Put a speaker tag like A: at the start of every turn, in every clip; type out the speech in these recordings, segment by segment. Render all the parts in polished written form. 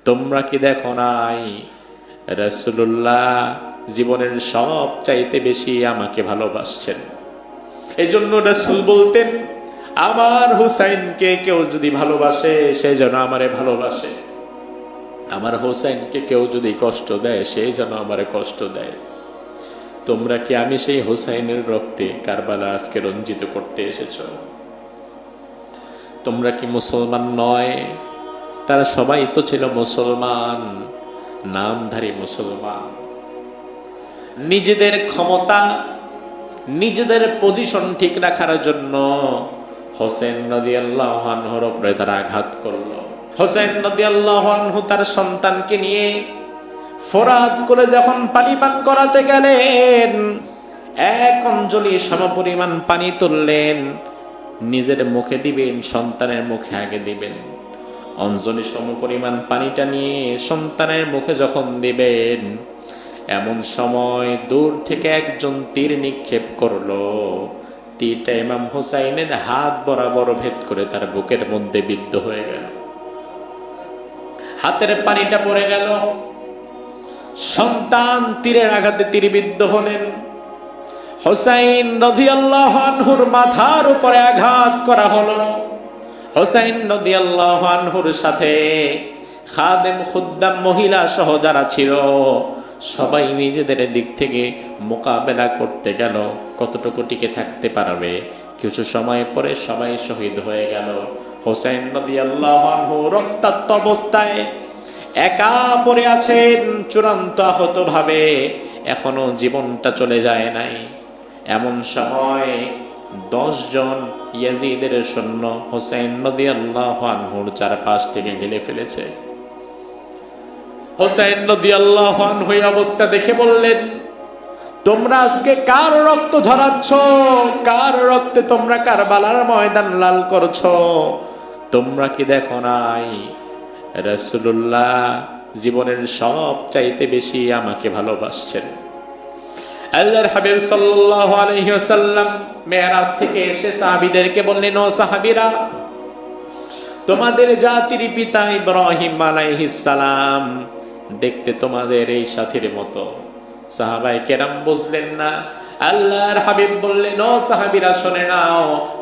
A: তোমরা কি দেখো নাই রাসূলুল্লাহ জীবনের সব চাইতে বেশি আমাকে ভালোবাসছেন। এজন্য রাসূল বলতেন, আমার হুসাইনকে কেউ যদি ভালোবাসে সে যেন আমারে ভালোবাসে, আমার হুসাইনকে কেউ যদি কষ্ট দেয় সে যেন আমারে কষ্ট দেয়। তোমরা কি আমি সেই হুসাইনের রক্তে কারবালা আজকে রঞ্জিত করতে এসেছ? তোমরা কি মুসলমান নয়? তারা সবাই তো ছিল মুসলমান, নামধারী মুসলমান। নিজেদের ক্ষমতা, নিজেদের পজিশন ঠিক রাখার জন্য হোসেন রাদিয়াল্লাহু আনহুর উপরে তারা আঘাত করলো। হোসেন রাদিয়াল্লাহু আনহু তার সন্তানকে নিয়ে ফোরাত করে যখন পানি পান করাতে গেলেন, এক অঞ্জলি সমপরিমাণ পানি তুললেন, নিজের মুখে দিবেন, সন্তানের মুখে আগে দিবেন। অঞ্জলি সমপরিমাণ পানিটা নিয়ে সন্তানের মুখে যখন দিবেন, এমন সময় দূর থেকে একজন তীর নিক্ষেপ করলো। তীরটা ইমাম হুসাইনের হাত বরাবর ভেদ করে তার বুকের মধ্যে বিদ্ধ হয়ে গেল। হাতের পানিটা পড়ে গেল, সন্তান তীরের আঘাতে তীরবিদ্ধ হলেন। হুসাইন রাদিয়াল্লাহু আনহুর মাথার উপরে আঘাত করা হলো। হুসাইন রাদিয়াল্লাহু আনহুর সাথে খাদেম খুদ্দাম মহিলা সহ যারা ছিল সবাই নিজেদের দিক থেকে মোকাবেলা করতে গেল, কতটুকু টিকে থাকতে পারবে। কিছু সময় পরে সবাই শহীদ হয়ে গেল। হুসাইন রাদিয়াল্লাহু আনহু রক্তাক্ত অবস্থায় একা পড়ে আছেন, চূড়ান্ত আহত ভাবে, এখনো জীবনটা চলে যায় নাই। এমন সময় 10 জন ইয়াজিদের সৈন্য হুসাইন রাদিয়াল্লাহু আনহুর চারপাশ থেকে ঘিরে ফেলেছে। হুসাইন রাদিয়াল্লাহু আনহু এই অবস্থা দেখে বললেন, তোমরা আজকে কার রক্ত ঝরাচ্ছ? কার রক্তে তোমরা কারবালার ময়দান লাল করছো? তোমরা কি দেখো নাই রাসূলুল্লাহ জীবনের সব চাইতে বেশি আমাকে ভালোবাসছেন? আল্লাহর হাবিব সাল্লাল্লাহু আলাইহি ওয়াসাল্লাম মেরাজ থেকে এসে সাহাবীদেরকে বললেন, ও সাহাবীরা, তোমাদের জাতির পিতা ইব্রাহিম আলাইহিস সালাম দেখতে তোমাদের এই সাথীর মতো। সাহাবায়ে কেরাম বুঝলেন না। আল্লাহর হাবিব বললেন, ও সাহাবীরা শুনে নাও,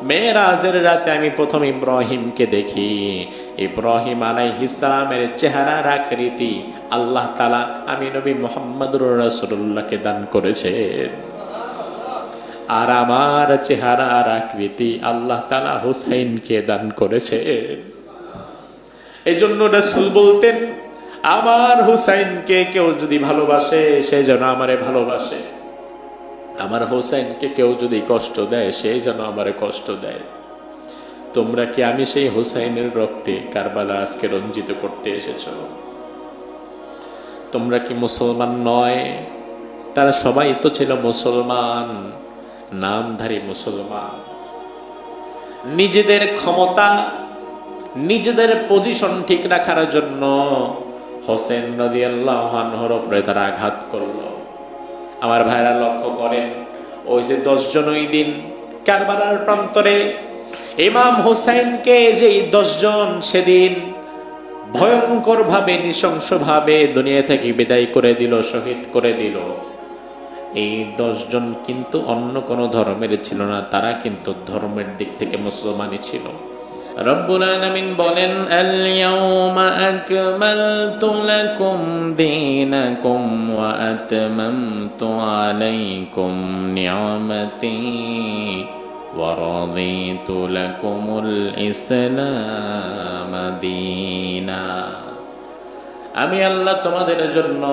A: মেরাজের রাতে আমি প্রথম ইব্রাহিমকে দেখি। ইব্রাহিম আলাইহিস সালামের চেহারার আকৃতি আল্লাহ তাআলা আমি নবী মুহাম্মদুর রাসূলুল্লাহকে দান করেছেন, আর আমার চেহারার আকৃতি আল্লাহ তাআলা হুসাইনকে দান করেছেন। এজন্য রাসূল বলতেন, আমার হুসাইনকে কেউ যদি ভালোবাসে সে যেন আমারে ভালোবাসে, আমার হুসাইনকে কেউ যদি কষ্ট দেয় সে যেন আমারে কষ্ট দেয়। তোমরা কি আমি সেই হুসাইনের রক্তে কারবালা আজকে রঞ্জিত করতে এসেছ? তোমরা কি মুসলমান নয়? তারা সবাই তো ছিল মুসলমান, নামধারী মুসলমান। নিজেদের ক্ষমতা, নিজেদের পজিশন ঠিক রাখার জন্য হোসেন রাদিয়াল্লাহু আনহুর উপরে তারা আঘাত করলো। আমার ভাইরা লক্ষ্য করেন, ওই যে 10 জন ওই দিন কারবালার প্রান্তরে ইমাম হুসাইনকে যে 10 জন সেদিন ভয়ঙ্কর ভাবে, নৃশংস ভাবে দুনিয়া থেকে বিদায় করে দিল, শহীদ করে দিল, এই 10 জন কিন্তু অন্য কোনো ধর্মের ছিল না, তারা কিন্তু ধর্মের দিক থেকে মুসলমানই ছিল। রব্বুল আলামিন বলেন, আল ইয়াউমা আকমালতু লাকুম দীনাকুম ওয়া আতমামতু আলাইকুম নি'মাতি ওয়া রাদিতু লাকুমুল ইসলাম দীনা। আমি আল্লাহ তোমাদের জন্য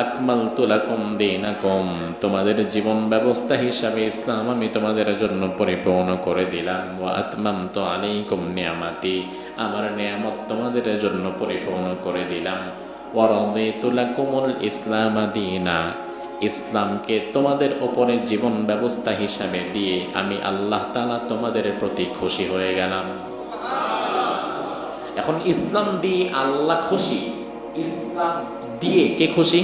A: আকমালতু লাকুম দীনাকুম, তোমাদের জীবন ব্যবস্থা হিসাবে ইসলাম আমি তোমাদের জন্য পরিপূর্ণ করে দিলাম। ওয়া আতমামতু আলাইকুম নিয়ামাতি, আমার নিয়ামত তোমাদের জন্য পরিপূর্ণ করে দিলাম। ওয়া রাদিতু লাকুমুল ইসলাম দীনা, ইসলামকে তোমাদের উপরে জীবন ব্যবস্থা হিসাবে দিয়ে আমি আল্লাহ তাআলা তোমাদের প্রতি খুশি হয়ে গেলাম। এখন ইসলাম দিয়ে আল্লাহ খুশি, ইসলাম দিয়ে কে খুশি?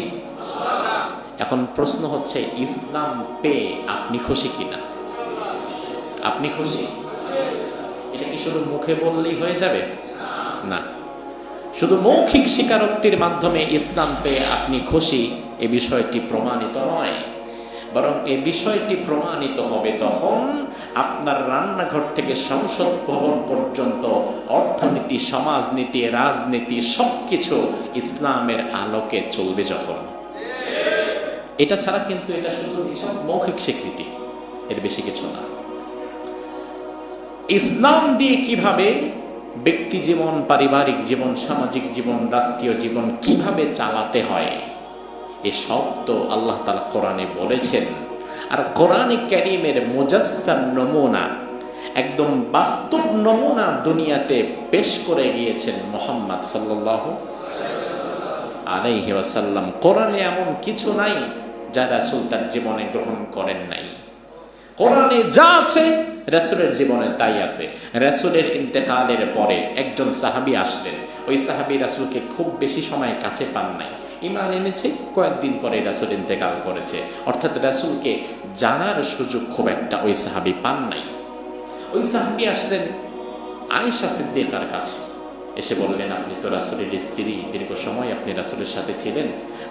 A: এখন প্রশ্ন হচ্ছে, ইসলাম পেয়ে আপনি খুশি কিনা? আপনি খুশি? এটা কি শুধু মুখে বললেই হয়ে যাবে? না, শুধু মৌখিক স্বীকারোক্তির মাধ্যমে ইসলাম পেয়ে আপনি খুশি, এ বিষয়টি প্রমাণিত নয়। বরং এ বিষয়টি প্রমাণিত হবে তখন আপনার রান্নাঘর থেকে সংসদ ভবন পর্যন্ত অর্থনীতি, সমাজনীতি, রাজনীতি সবকিছু ইসলামের আলোকে চলবে যখন। এটা ছাড়া কিন্তু এটা শুধু মৌখিক স্বীকৃতি, এর বেশি কিছু না। ইসলাম দিয়ে কিভাবে ব্যক্তি জীবন, পারিবারিক জীবন, সামাজিক জীবন, রাষ্ট্রীয় জীবন কিভাবে চালাতে হয়, এসব তো আল্লাহ তাআলা কোরআনে বলেছেন। আর কোরআনে কারীমের মুজাসসাম নমুনা, একদম বাস্তব নমুনা দুনিয়াতে পেশ করে গিয়েছেন মুহাম্মদ সাল্লাল্লাহু আলাইহি ওয়াসাল্লাম। কোরআনে এমন কিছু নাই যা রাসূল তার জীবনে গ্রহণ করেন নাই। কোরআনে যা আছে রাসূলের জীবনে তাই আছে। রাসূলের ইন্তেকালের পরে একজন সাহাবী আসলেন। ওই সাহাবী রাসূলকে খুব বেশি সময় কাছে পান নাই, ঈমান এনেছে কয়েকদিন পরে রাসূল ইন্তেকাল করেছে, অর্থাৎ রাসূলকে জানার সুযোগ খুব একটা ওই সাহাবী পান নাই। ওই সাহাবী আসলেন আয়েশা সিদ্দিকার কাছে, এসে বললেন, আপনি তো রাসূলের স্ত্রী, দীর্ঘ সময় আপনি রাসূলের সাথে ছিলেন,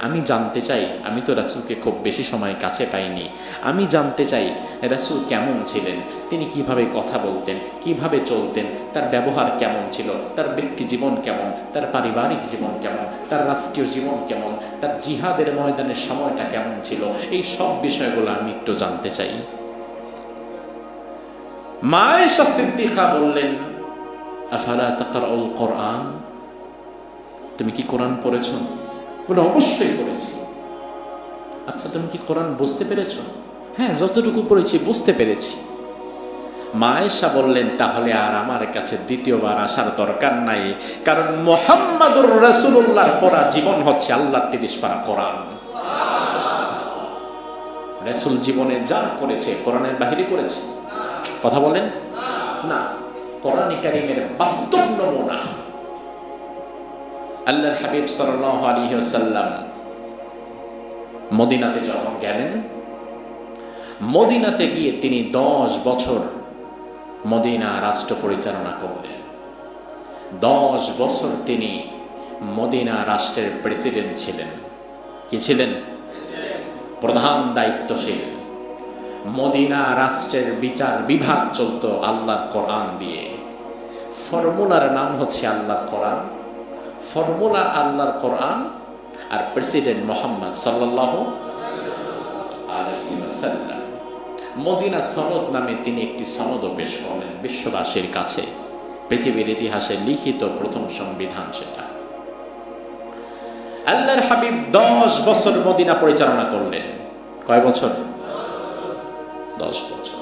A: আমি জানতে চাই, আমি তো রাসূলকে খুব বেশি সময় কাছে পাইনি, আমি জানতে চাই রাসূল কেমন ছিলেন, তিনি কিভাবে কথা বলতেন, কিভাবে চলতেন, তার ব্যবহার কেমন ছিল, তার ব্যক্তি জীবন কেমন, তার পারিবারিক জীবন কেমন, তার রাষ্ট্রীয় জীবন কেমন, তার জিহাদের ময়দানের সময়টা কেমন ছিল, এই সব বিষয়গুলো আমি একটু জানতে চাই। মা আয়েশা সিদ্দিকা বললেন, আফালা তাকরাউল কোরআন, তুমি কি কোরআন পড়েছো? বলে, অবশ্যই পড়েছি। আচ্ছা, তুমি কি কোরআন বুঝতে পেরেছো? হ্যাঁ, যতটুকু পড়েছি বুঝতে পেরেছি। মা আয়েশা বললেন, তাহলে আর আমার কাছে দ্বিতীয়বার আসার দরকার নাই, কারণ মুহাম্মাদুর রাসূলুল্লাহর পড়া জীবন হচ্ছে আল্লাহর 30 পারা কোরআন। রাসূল জীবনে যা করেছে কোরআনের বাহিরে করেছে? কথা বলেন না। কোরআন কারীমের বাস্তব নমুনা। আল্লাহর হাবিব সাল্লাল্লাহু আলাইহি ওয়াসাল্লাম মদিনাতে যখন গেলেন, মদিনাতে গিয়ে তিনি 10 বছর মদিনা রাষ্ট্র পরিচালনা করলেন। 10 বছর তিনি মদিনা রাষ্ট্রের প্রেসিডেন্ট ছিলেন। কি ছিলেন? প্রধান দায়িত্বশীল। মদিনা রাষ্ট্রের বিচার বিভাগ চলত আল্লাহর কোরআন দিয়ে। ফর্মুলার নাম হচ্ছে আল্লাহর কোরআন, ফর্মুলা আল্লাহর কোরআন, আর প্রেসিডেন্ট মুহাম্মদ সাল্লাল্লাহু আলাইহি ওয়াসাল্লাম। মদিনা সনদ নামে তিনি একটি সনদও পেশ করলেন বিশ্ববাসীর কাছে। পৃথিবীর ইতিহাসে লিখিত প্রথম সংবিধান সেটা। আল্লাহর হাবিব 10 বছর মদিনা পরিচালনা করলেন। কয় বছর? 10 বছর।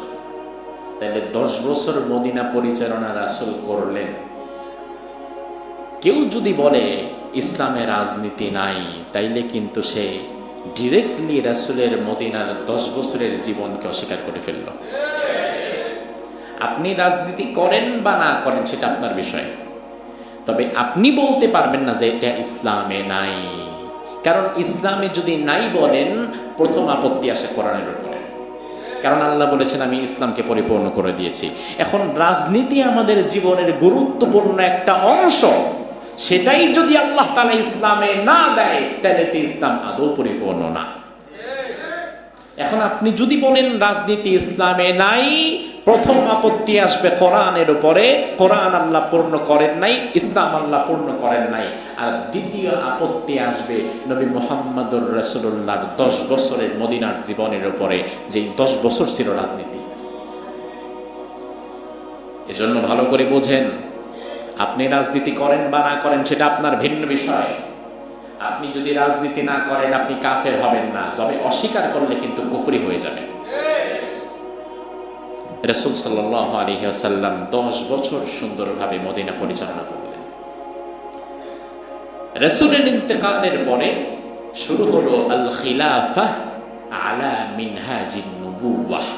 A: তাহলে 10 বছর মদিনা পরিচালনা রাসূল করলেন। কেউ যদি বলে ইসলামে রাজনীতি নাই, তাইলে কিন্তু সে ডিরেক্টলি রাসূলের মদিনার 10 বছরের জীবনকে অস্বীকার করে ফেলল। আপনি রাজনীতি করেন বা না করেন সেটা আপনার বিষয়, তবে আপনি বলতে পারবেন না যে এটা ইসলামে নাই। কারণ ইসলামে যদি নাই বলেন, প্রথম আপত্তি আসে কোরআনের উপরে। কারণ আল্লাহ বলেছেন, আমি ইসলামকে পরিপূর্ণ করে দিয়েছি। এখন রাজনীতি আমাদের জীবনের গুরুত্বপূর্ণ একটা অংশ, সেটাই যদি আল্লাহ তাআলা ইসলামে না দেয়, তাহলে তো ইসলাম আদৌ পরিপূর্ণ না। এখন আপনি যদি বলেন রাজনীতি ইসলামে নাই, প্রথম আপত্তি আসবে কোরআনের উপরে। কোরআন আল্লাহ পূর্ণ করেন নাই, ইসলাম আল্লাহ পূর্ণ করেন নাই। আর দ্বিতীয় আপত্তি আসবে নবী মুহাম্মদুর রাসূলুল্লাহর 10 বছরের মদিনার জীবনের উপরে, যেই 10 বছর ছিল রাজনীতি। এজন্য ভালো করে বোঝেন, আপনি রাজনীতি করেন বা না করেন সেটা আপনার ভিন্ন বিষয়। আপনি যদি রাজনীতি না করেন, আপনি কাফের হবেন না, তবে অস্বীকার করলে কিন্তু কুফরি হয়ে যাবে। রাসূল সাল্লাল্লাহু আলাইহি ওয়াসাল্লাম 10 বছর সুন্দরভাবে মদিনা পরিচালনা করলেন। রাসূলের ইন্তেকালের পরে শুরু হলো আল খিলাফা আলা মিনহাজিন নুবুওয়াহ।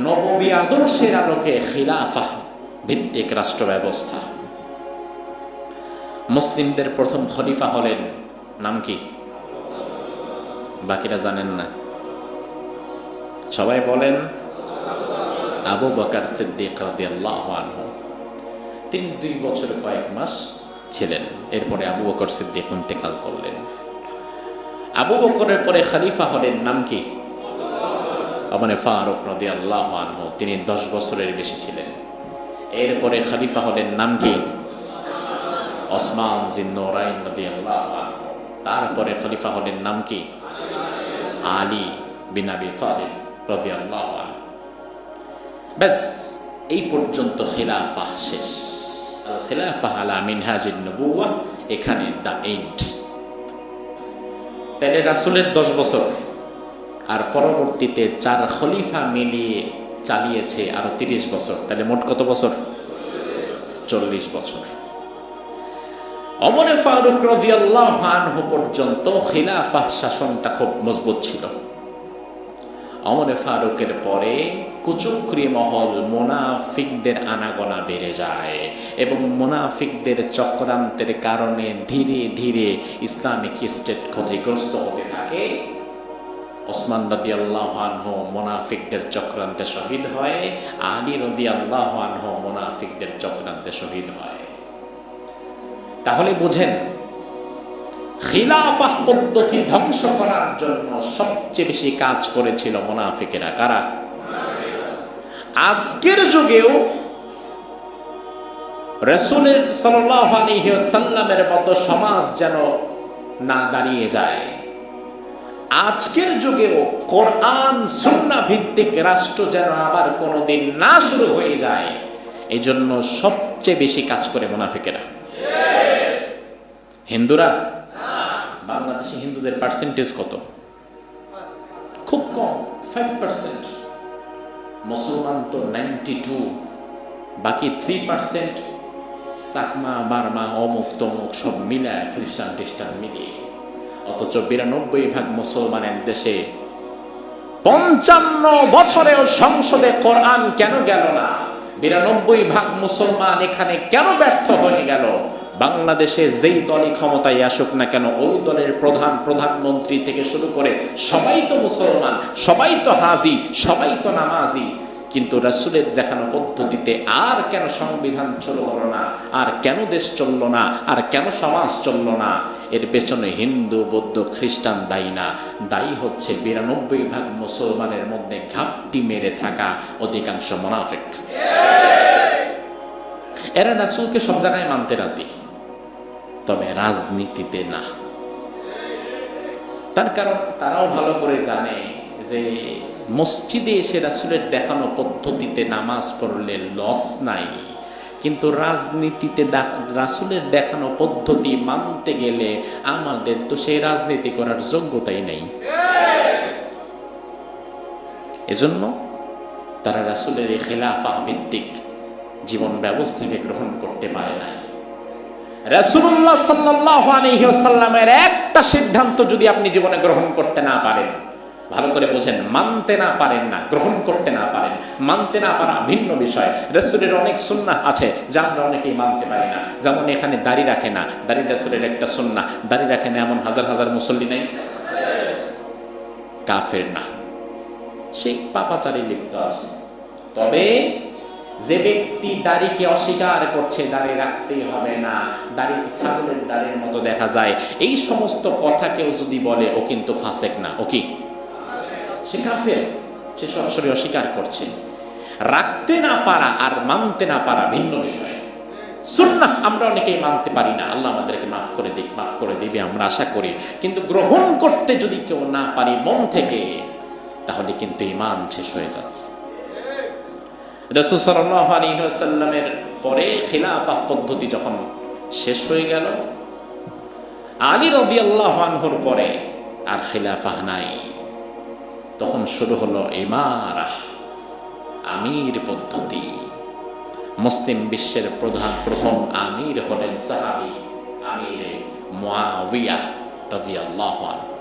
A: নববী আদর্শের আলোকে খিলাফা ভিত্তিক রাষ্ট্র ব্যবস্থা। মুসলিমদের প্রথম খলিফা হলেন, নাম কি? বাকিরা জানেন না? সবাই বলেন আবু বকর সিদ্দিক রাদিয়াল্লাহু আনহু। তিনি 2 বছর কয়েক মাস ছিলেন। এরপরে আবু বকর সিদ্দিক ইন্তেকাল করলেন। আবু বকরের পরে খলিফা হলেন, নাম কি? ওমর ফারুক রাদিয়াল্লাহু আনহু। তিনি 10 বছরের বেশি ছিলেন। এরপরে খলিফা হলেন, নাম কি? ওসমান জিন্নুরাইন রাদিয়াল্লাহু আনহু। তারপরে খলিফা হলেন, নাম কি? আলী বিন আবি তালিব রাদিয়াল্লাহু আনহু। ব্যাস, এই পর্যন্ত খিলাফা শেষ। আল খিলাফা আলা মিনহাজিন নবুওয়াহ, এখানে দা এন্ড। তাহলে রাসূলের 10 বছর আর পরবর্তীতে 4 খলিফা মিলিয়ে চালিয়েছে আরো 30 বছর। তাহলে মোট কত বছর? 40 বছর। ওমর ফারুক রাদিয়াল্লাহু আনহু পর্যন্ত খিলাফা শাসনটা খুব মজবুত ছিল। ওমর ফারুকের পরে কুচক্রী মহল, মুনাফিকদের আনাগোনা বেড়ে যায় এবং মুনাফিকদের চক্রান্তের কারণে ধীরে ধীরে ইসলামিক স্টেট ক্ষতিগ্রস্ত হতে থাকে। ওসমান রাদিয়াল্লাহু আনহু মুনাফিকদের চক্রান্তে শহীদ হয়, আলী রাদিয়াল্লাহু আনহু মুনাফিকদের চক্রান্তে শহীদ হয়। তাহলে বুঝেন, খিলাফা পদ্ধতি ধ্বংস করার জন্য সবচেয়ে বেশি কাজ করেছিল মুনাফিকেরা। কারা? আজকের যুগেও রাসূলের সাল্লাল্লাহু আলাইহি ওয়াসাল্লামের মতো সমাজ যেন না দাঁড়িয়ে যায়, আজকের যুগেও কোরআন সুন্নাহ ভিত্তিক রাষ্ট্র যেন আবার কোনোদিন না শুরু হয়ে যায়, এই জন্য সবচেয়ে বেশি কাজ করে মুনাফিকেরা। হিন্দুরা? বাংলাদেশে হিন্দুদের পার্সেন্টেজ কত? খুব কম, 5%। মুসলমান তো 92, বাকি 3% চাকমা, বার্মা, অমুক তমুক সব মিলায়, খ্রিস্টান খ্রিস্টান মিলিয়ে। অথচ 92% মুসলমানের দেশে 55 বছরেও সংসদে কোরআন কেন গেল না? 92% মুসলমান এখানে কেন ব্যর্থ হয়ে গেল? বাংলাদেশে যেই দলই ক্ষমতায় আসুক না কেন, ওই দলের প্রধানমন্ত্রী থেকে শুরু করে সবাই তো মুসলমান, সবাই তো হাজি, সবাই তো নামাজি। কিন্তু রাসূলের দেখানো পদ্ধতিতে আর কেন সংবিধান চলল না, আর কেন দেশ চলল না, আর কেন সমাজ চলল না? এর পেছনে হিন্দু, বৌদ্ধ, খ্রিস্টান দায়ী না, দায়ী হচ্ছে 92% মুসলমানের মধ্যে ঘাপটি মেরে থাকা অধিকাংশ মুনাফিক। এরা রাসূলকে সব জায়গায় মানতে রাজি, তবে রাজনীতিতে না। তার কারণ তারাও ভালো করে জানে যে মসজিদে এসে রাসূলের দেখানো পদ্ধতিতে নামাজ পড়লে লস নাই, কিন্তু রাজনীতিতে রাসূলের দেখানো পদ্ধতি মানতে গেলে আমাদের তো সেই রাজনীতি করার যোগ্যতাই নেই। এজন্য তারা রাসূলের এই খিলাফা ভিত্তিক জীবন ব্যবস্থাকে গ্রহণ করতে পারে না। রাসূলুল্লাহ সাল্লাল্লাহু আলাইহি ওয়াসাল্লামের একটা সিদ্ধান্ত যদি আপনি জীবনে গ্রহণ করতে না পারেন, ভালো করে বোঝেন, মানতে না পারেন না, গ্রহণ করতে না পারেন, মানতে না পারা ভিন্ন বিষয়। রাসূলের অনেক সুন্নাহ আছে যা আমরা অনেকেই মানতে পারি না। যেমন এখানে দাড়ি রাখে না, দাড়ি রাসূলের একটা সুন্নাহ। দাড়ি রাখে না এমন হাজার হাজার মুসল্লি নাই? কাফের না, সে পাপাচারে লিপ্ত আছে। তবে যে ব্যক্তি দাড়িকে অস্বীকার করছে, দাড়ি রাখতেই হবে না, দাড়ি ছাগলের দাড়ির মতো দেখা যায়, এই সমস্ত কথা কেউ যদি বলে, ও কিন্তু ফাসেক না, ও কি? সে কাফের, সে সরাসরি অস্বীকার করছে। রাখতে না পারা আর মানতে না পারা ভিন্ন বিষয়। সুন্নাহ আমরা অনেকেই মানতে পারি না, আল্লাহ আমাদেরকে মাফ করে দিবে আমরা আশা করি। কিন্তু গ্রহণ করতে যদি কেউ না পারি মন থেকে, তাহলে কিন্তু ঈমান শেষ হয়ে যাচ্ছে। রাসূল সাল্লাল্লাহু আলাইহি ওয়াসাল্লামের পরে খিলাফা পদ্ধতি যখন শেষ হয়ে গেল, আলী রাদিয়াল্লাহু আনহুর পরে আর খিলাফা নাই, তখন শুরু হলো ইমারা, আমির পদ্ধতি। মুসলিম বিশ্বের প্রথম আমির হলেন সাহাবী আমিরে মুআবিয়া রাদিয়াল্লাহু আনহু।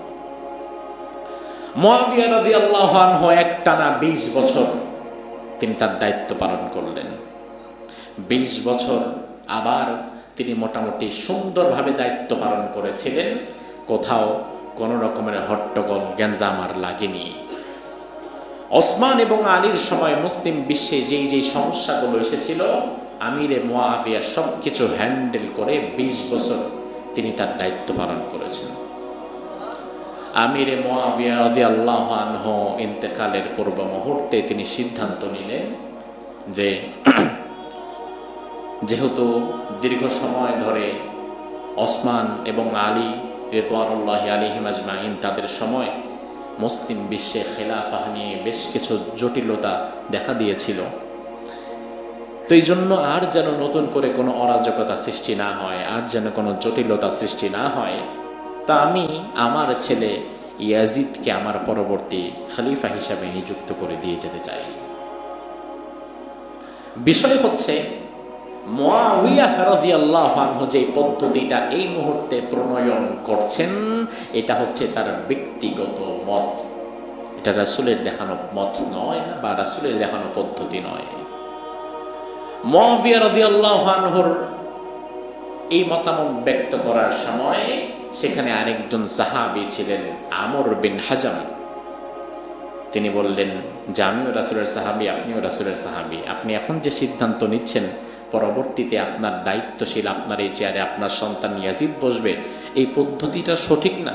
A: মুআবিয়া রাদিয়াল্লাহু আনহু একটানা 20 বছর তিনি তার দায়িত্ব পালন করলেন। 20 বছর আবার তিনি মোটামুটি সুন্দরভাবে দায়িত্ব পালন করেছিলেন, কোথাও কোনো রকমের হট্টগোল গ্যাঞ্জাম আর লাগেনি। ওসমান এবং আলীর সময় মুসলিম বিশ্বে যেই সমস্যাগুলো এসেছিল, আমিরে মুআবিয়া সবকিছু হ্যান্ডেল করে ২০ বছর তিনি তার দায়িত্ব পালন করেছেন। আমিরে মুআবিয়া রাদিয়াল্লাহু আনহু ইন্তেকালের পূর্ব মুহূর্তে তিনি সিদ্ধান্ত নিলেন যে যেহেতু দীর্ঘ সময় ধরে ওসমান এবং আলী রিদওয়ানুল্লাহি আলাইহিম আজমাইন তাদের সময় মুসলিম বিশ্বে খেলাফা নিয়ে বেশ কিছু জটিলতা দেখা দিয়েছিল, তো এই জন্য আর যেন নতুন করে কোনো অরাজকতা সৃষ্টি না হয়, আর যেন কোনো জটিলতা সৃষ্টি না হয়, তা আমি আমার ছেলে ইয়াজিদকে আমার পরবর্তী খলিফা হিসাবে নিযুক্ত করে দিয়ে যেতে চাই। বিষয় হচ্ছে মুআবিয়া রাদিয়াল্লাহু আনহু যে পদ্ধতিটা এই মুহূর্তে প্রণয়ন করছেন, এটা হচ্ছে তার ব্যক্তিগত মত, এটা রাসূলের দেখানো মত নয় বা রাসূলের দেখানো পদ্ধতি নয়। মুআবিয়া রাদিয়াল্লাহু আনহুর এই মতামত ব্যক্ত করার সময় সেখানে আরেকজন সাহাবী ছিলেন আমর বিন হাজাম। তিনি বললেন যে আমিও রাসূলের সাহাবী, আপনিও রাসূলের সাহাবী, আপনি এখন যে সিদ্ধান্ত নিচ্ছেন পরবর্তীতে আপনার দায়িত্বশীল আপনার এই চেয়ারে আপনার সন্তান ইয়াজিদ বসবে, এই পদ্ধতিটা সঠিক না।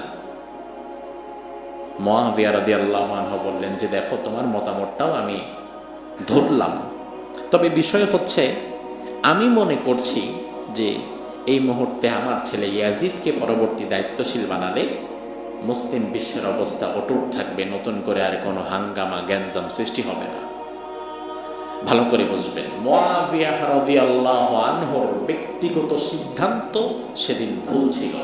A: মুআবিয়া রাদিয়াল্লাহু আনহু বললেন যে দেখো, তোমার মতামতটাও আমি ধরলাম, তবে বিষয় হচ্ছে আমি মনে করছি যে এই মুহূর্তে আমার ছেলে ইয়াজিদকে পরবর্তী দায়িত্বশীল বানালে মুসলিম বিশ্বের অবস্থা অটুট থাকবে, নতুন করে আর কোনো হাঙ্গামা গ্যাঞ্জাম সৃষ্টি হবে না। ভালো করে বুঝবেন, মুআবিয়া রাদিয়াল্লাহু আনহুর ব্যক্তিগত সিদ্ধান্ত সেদিন ভুল ছিল,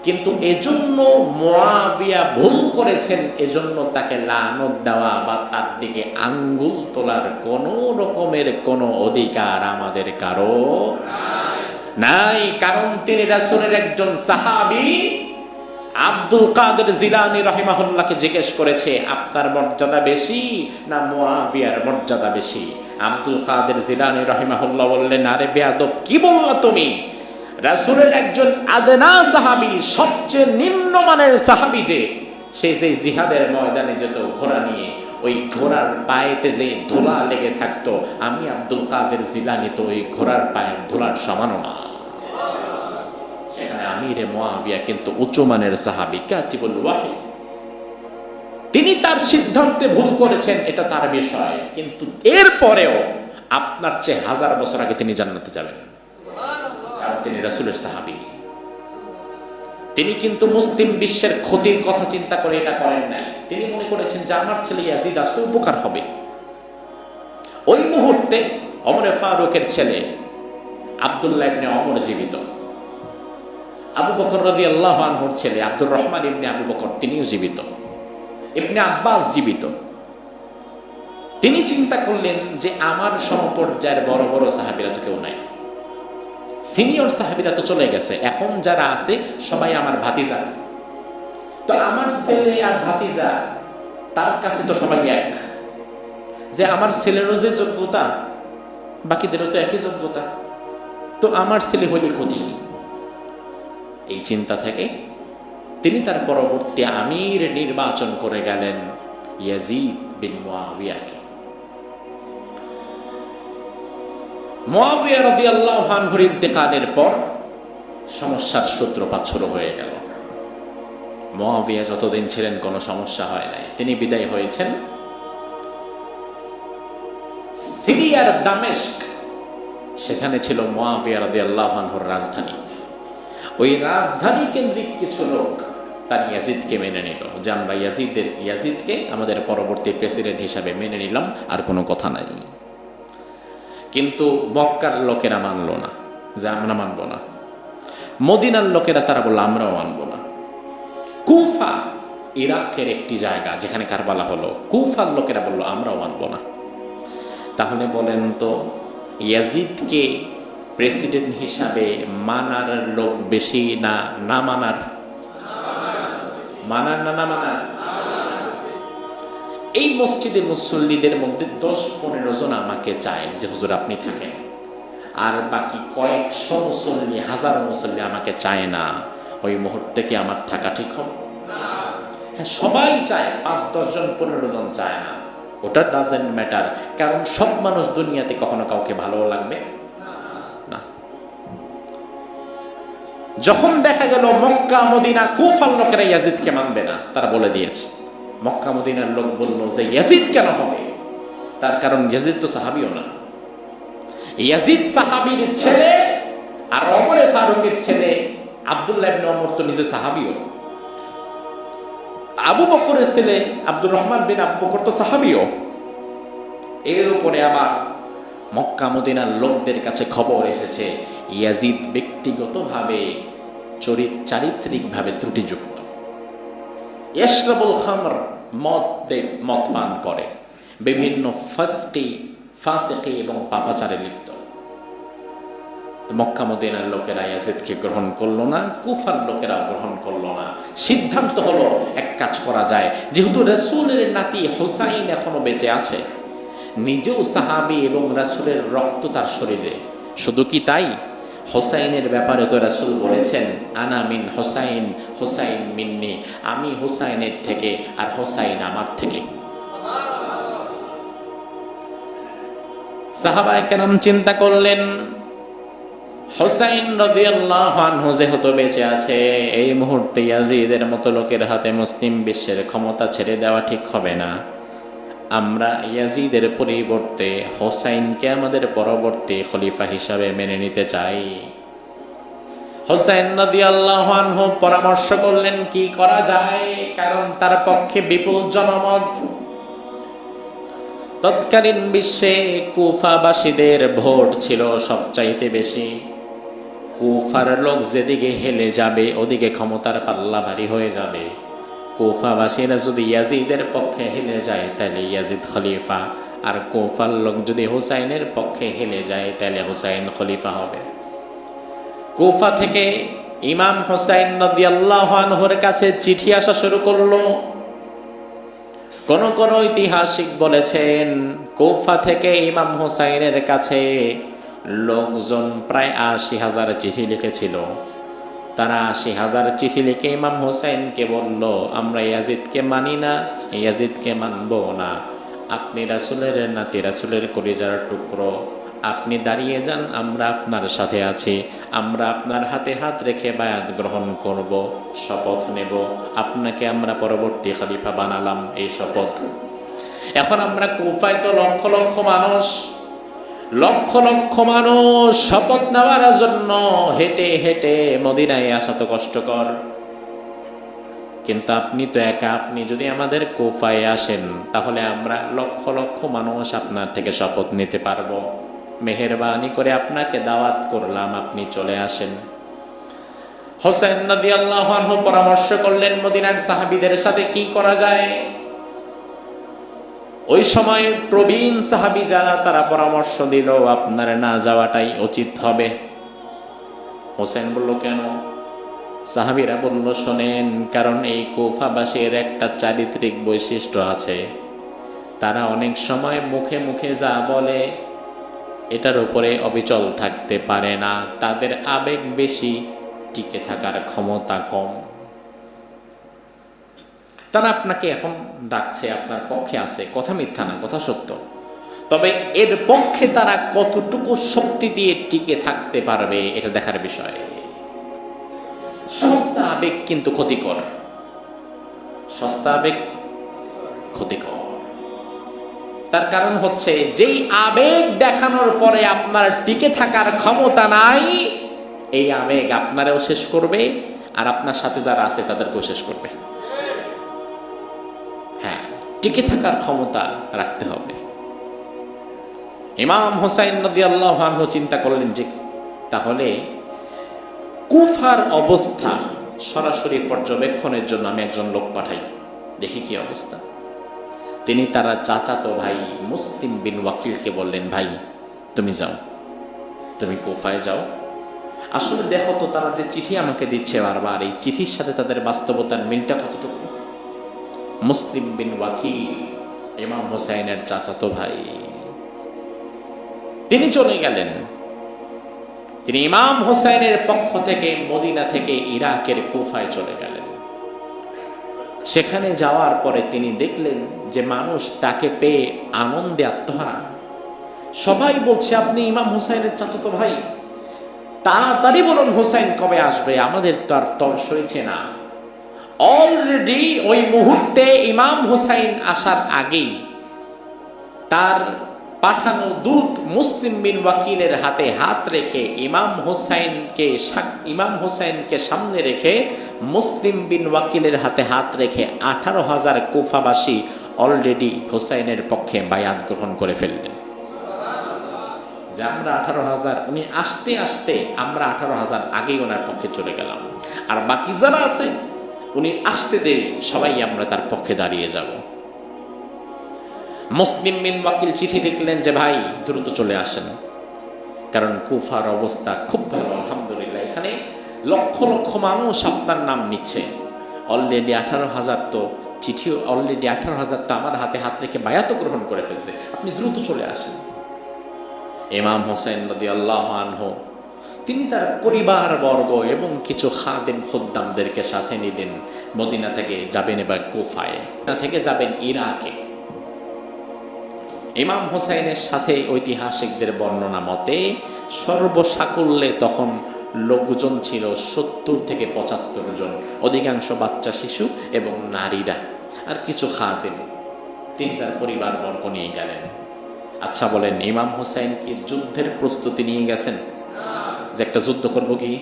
A: কিন্তু এজন্য মুআবিয়া ভুল করেছেন, এজন্য তাকে লানত দেওয়া বা তার দিকে আঙ্গুল তোলার কোনো রকমের কোনো অধিকার আমাদের কারো নাই। কারণ তিনি রাসূলের একজন সাহাবী। আব্দুল কাদের জিলানী রাহিমাহুল্লাহকে জিজ্ঞেস করেছে, আপনার মর্যাদা বেশি না মুআবিয়ার মর্যাদা বেশি? আব্দুল কাদের জিলানী রাহিমাহুল্লাহ বললেন, আরে বেয়াদব, কি বললা তুমি? রাসূলের একজন আদনা সাহাবী, সবচেয়ে নিম্নমানের সাহাবী, যে সে যে জিহাদের ময়দানে যেত ঘোড়া নিয়ে, ওই ঘোড়ার পায়েতে যে ধুলা লেগে থাকতো, আমি আব্দুল কাদের জিলানী তো ওই ঘোড়ার পায়ের ধুলার সমানও না। আমিরে মুআবিয়া কিন্তু উচ্চমানের সাহাবী, কাতিবুল ওয়াহী। তিনি তার সিদ্ধান্তে ভুল করেছেন, এটা তার বিষয়, কিন্তু এরপরেও আপনার চেয়ে 1000 বছর আগে তিনি জান্নাতে যাবেন, কারণ তিনি রাসূলের সাহাবী। তিনি কিন্তু মুসলিম বিশ্বের ক্ষতির কথা চিন্তা করে এটা করেন নাই। তিনি মনে করেছেন যে আমার ছেলে ইয়াজিদ আসলে উপকার হবে। ওই মুহূর্তে ওমর ফারুকের ছেলে আব্দুল্লাহ ইবনে ওমর জীবিত, আবু বকর রাদিয়াল্লাহু আনহুর ছেলে আব্দুর রহমান ইবনে আবু বকর তিনিও জীবিত, ইবনে আব্বাস জীবিত। তিনি চিন্তা করলেন যে আমার সমপর্যায়ের বড় বড় সাহাবীরা তো কেউ নাই, সিনিয়র সাহাবীরা তো চলে গেছে, এখন যারা আছে সবাই আমার ভাতিজা, তো আমার ছেলে আর ভাতিজা তার কাছে তো সবাই এক, যে আমার ছেলেরও যে যোগ্যতা বাকিদেরও তো একই যোগ্যতা, তো আমার ছেলে হলে ক্ষতি। এই চিন্তা থেকে তিনি তার পরবর্তী আমির নির্বাচন করে গেলেন ইয়াজিদ বিন মুআবিয়াকে। মুআবিয়া রাদিয়াল্লাহু আনহুর ইন্তেকালের পর সমস্যার সূত্রপাত শুরু হয়ে গেল। মুআবিয়া যতদিন ছিলেন কোনো সমস্যা হয় নাই, তিনি বিদায় হয়েছেন সিরিয়ার দামেস্ক, সেখানে ছিল মুআবিয়া রাদিয়াল্লাহু আনহুর রাজধানী। ওই রাজধানী কেন্দ্রিক কিছু লোক তার ইয়াজিদকে মেনে নিল, যে আমরা ইয়াজিদকে আমাদের পরবর্তী প্রেসিডেন্ট হিসাবে মেনে নিলাম, আর কোনো কথা নাই। কিন্তু মক্কার লোকেরা মানল না, যে আমরা মানব না। মদিনার লোকেরা তারা বলল আমরাও মানব না। কুফা, ইরাকের একটি জায়গা যেখানে কারবালা হলো, কুফার লোকেরা বলল আমরাও মানব না। তাহলে বলেন তো, ইয়াজিদকে প্রেসিডেন্ট হিসাবে মানার লোক বেশি না না মানার? মানার না না মানার? এই মসজিদে মুসল্লিদের মধ্যে 10-15 জন আমাকে চায় যে হুজুর আপনি থাকেন, আর বাকি কয়েকশো মুসল্লি, হাজার মুসল্লি আমাকে চায় না। ওই মুহূর্তে কি আমার থাকা ঠিক হবে? হ্যাঁ, সবাই চায়, 5-10 জন 15 জন চায় না। ওটা ডাজেন্ট ম্যাটার, কারণ সব মানুষ দুনিয়াতে কখনো কাউকে ভালো লাগবে যখন দেখা গেল মক্কা মদিনা কুফার লোকেরা ইয়াজিদকে মানবে না, তারা বলে দিয়েছে। মক্কা মদিনার লোক বলল যে ইয়াজিদ কেন হবে, তার কারণ ইয়াজিদ তো সাহাবীও না। ইয়াজিদ সাহাবীর ছেলে, আর ওমর ফারুকের ছেলে আব্দুল্লাহ ইবনে ওমর তো নিজে সাহাবীও। আবু বকরের ছেলে আব্দুর রহমান বিন আবু বকর তো সাহাবীও। এর উপরে আবার মক্কা মদিনার লোকদের কাছে খবর এসেছে ইয়াজিদ ব্যক্তিগতভাবে চারিত্রিকভাবে ত্রুটিযুক্ত। ইশরাবুল খামর, মদ পান করে, বিভিন্ন ফাসিকি এবং পাপাচারে লিপ্ত। মক্কা মদিনার লোকেরা ইয়াজিদকে গ্রহণ করলো না, কুফার লোকেরা গ্রহণ করলো না। সিদ্ধান্ত হলো এক কাজ করা যায়, যেহেতু রাসূলের নাতি হুসাইন এখনো বেঁচে আছে, নিজেও সাহাবী এবং রাসূলের রক্ত তার শরীরে, শুধু কি তাই, হোসাইনের ব্যাপারে তো রাসূল বলেছেন আনা মিন হোসাইন, হোসাইন মিন্নি, আমি হোসাইনের থেকে আর হোসাইন আমার থেকে। সাহাবায়ে কেরাম চিন্তা করলেন হোসাইন রাদিয়াল্লাহু আনহু যেহেতু বেঁচে আছে, এই মুহূর্তে ইয়াজিদের মতো লোকের হাতে মুসলিম বিশ্বের ক্ষমতা ছেড়ে দেওয়া ঠিক হবে না। আমরা ইয়াজিদের পরিবর্তে হোসাইনকে আমাদের পরবর্তী খলিফা হিসাবে মেনে নিতে চাই। হোসাইন রাদিয়াল্লাহু আনহু পরামর্শ করলেন কি করা যায়, কারণ তার পক্ষে বিপুল জনমত। তৎকালীন বিশ্বে কুফাবাসীদের ভোট ছিল সবচাইতে বেশি। কুফার লোক যেদিকে হেলে যাবে ওদিকে ক্ষমতার পাল্লা ভারী হয়ে যাবে। কুফাবাসীরা যদি ইয়াজিদের পক্ষে হেলে যায় তাহলে ইয়াজিদ খলিফা, আর কুফার লোক যদি হুসাইনের পক্ষে হেলে যায় তাহলে হুসাইন খলিফা হবে। কুফা থেকে ইমাম হুসাইন রাদিয়াল্লাহু আনহুর কাছে চিঠি আসা শুরু করলো। কোন কোন ঐতিহাসিক বলেছেন কুফা থেকে ইমাম হুসাইনের কাছে লোকজন প্রায় ৮০,০০০ চিঠি লিখেছিল। তারা ৮০,০০০ চিঠি লিখে ইমাম হুসাইনকে বলল, আমরা ইয়াজিদকে মানি না, ইয়াজিদকে মানব না। আপনি রাসূলের নাতি, রাসূলের কলিজার টুকরো, আপনি দাঁড়িয়ে যান, আমরা আপনার সাথে আছি। আমরা আপনার হাতে হাত রেখে বায়াত গ্রহণ করব, শপথ নেব, আপনাকে আমরা পরবর্তী খলিফা বানালাম, এই শপথ। এখন আমরা কুফায় তো লক্ষ লক্ষ মানুষ শপথ নেওয়ার জন্য হেঁটে হেঁটে মদিনায় আসা তো কষ্টকর, কিন্তু আপনি তো একা, আপনি যদি আমাদের কুফায় আসেন তাহলে আমরা লক্ষ লক্ষ মানুষ আপনার থেকে শপথ নিতে পারবো। মেহেরবানি করে আপনাকে দাওয়াত করলাম, আপনি চলে আসেন। হোসেন রাদিয়াল্লাহু আনহু পরামর্শ করলেন মদিনার সাহাবীদের সাথে কি করা যায়। ওই সময় প্রবীণ সাহাবী যারা, তারা পরামর্শ দিল আপনার না যাওয়াটাই উচিত হবে। হোসেন বলল কেন? সাহাবীরা বলল শোনেন, কারণ এই কুফাবাসীর একটা চারিত্রিক বৈশিষ্ট্য আছে, তারা অনেক সময় মুখে মুখে যা বলে এটার উপরে অবিচল থাকতে পারে না, তাদের আবেগ বেশি, টিকে থাকার ক্ষমতা কম। তারা আপনাকে এখন ডাকছে, আপনার পক্ষে আছে, কথা মিথ্যা না, কথা সত্য, তবে এর পক্ষে তারা কতটুকু শক্তি দিয়ে টিকে থাকতে পারবে এটা দেখার বিষয়। সস্তা আবেগ কিন্তু ক্ষতিকর, সস্তা আবেগ ক্ষতিকর। তার কারণ হচ্ছে যেই আবেগ দেখানোর পরে আপনার টিকে থাকার ক্ষমতা নাই, এই আবেগ আপনারও শেষ করবে আর আপনার সাথে যারা আছে তাদেরকেও শেষ করবে। হ্যাঁ, টিকে থাকার ক্ষমতা রাখতে হবে। ইমাম হুসাইন রাদিয়াল্লাহু আনহু চিন্তা করলেন যে তাহলে কুফার অবস্থা সরাসরি পর্যবেক্ষণের জন্য আমি একজন লোক পাঠাই, দেখি কি অবস্থা। তিনি তারা চাচাতো ভাই মুসলিম বিন ওয়াকিলকে বললেন, ভাই তুমি যাও, তুমি কুফায় যাও, আসলে দেখো তো তারা যে চিঠি আমাকে দিচ্ছে বারবার, এই চিঠির সাথে তাদের বাস্তবতার মিলটা কতটুকু। মুসলিম বিন ওয়াকিল ইমাম হুসাইনের চাচাতো ভাই, তিনি চলে গেলেন। তিনি ইমাম হুসাইনের পক্ষ থেকে মদিনা থেকে ইরাকের কুফায় চলে গেলেন। সেখানে যাওয়ার পরে তিনি দেখলেন যে মানুষ তাকে পেয়ে আনন্দে আত্মহারা। সবাই বলছে আপনি ইমাম হুসাইনের চাচাতো ভাই। তাড়াতাড়ি বলুন হুসাইন কবে আসবে, আমাদের তো আর তর সইছে না। অলরেডি ওই মুহূর্তে ইমাম হুসাইন আসার আগেই তার পাঠানো দূত মুসলিম বিন ওয়াকিলের হাতে হাত রেখে ইমাম হুসাইনকে সামনে রেখে মুসলিম বিন ওয়াকিলের হাতে হাত রেখে 18,000 কুফাবাসী অলরেডি হুসাইনের পক্ষে বায়াত গ্রহণ করে ফেললেন। যে আমরা 18,000, উনি আসতে আসতে আমরা 18,000 আগেই ওনার পক্ষে চলে গেলাম, আর বাকি যারা আছে উনি আসতে দেরি, সবাই আমরা তার পক্ষে দাঁড়িয়ে যাব। মুসলিম বিন ওয়াকিল চিঠি লিখলেন যে ভাই দ্রুত চলে আসেন, কারণ কুফার অবস্থা খুব ভালো আলহামদুলিল্লাহ, এখানে লক্ষ লক্ষ মানুষ আপনার নাম নিচ্ছে। অলরেডি 18,000 তো চিঠি, অলরেডি 18,000 তো আমার হাতে হাত রেখে বায়াত গ্রহণ করে ফেলছে, আপনি দ্রুত চলে আসেন। ইমাম হোসেন রাদিয়াল্লাহু আনহু তিনি তার পরিবার বর্গ এবং কিছু খাদেম খুদ্দামদেরকে সাথে নিলেন। মদিনা থেকে যাবেন এবার কুফায়, না থেকে যাবেন ইরাকে। ইমাম হোসাইনের সাথে ঐতিহাসিকদের বর্ণনা মতে সর্বসাকুল্যে তখন লোকজন ছিল 70 থেকে 75 জন, অধিকাংশ বাচ্চা শিশু এবং নারীরা আর কিছু খাদেম। তিনি তার পরিবার বর্গ নিয়ে গেলেন। আচ্ছা বলেন, ইমাম হোসাইন কি যুদ্ধের প্রস্তুতি নিয়ে গেছেন যে একটা যুদ্ধ করব কি?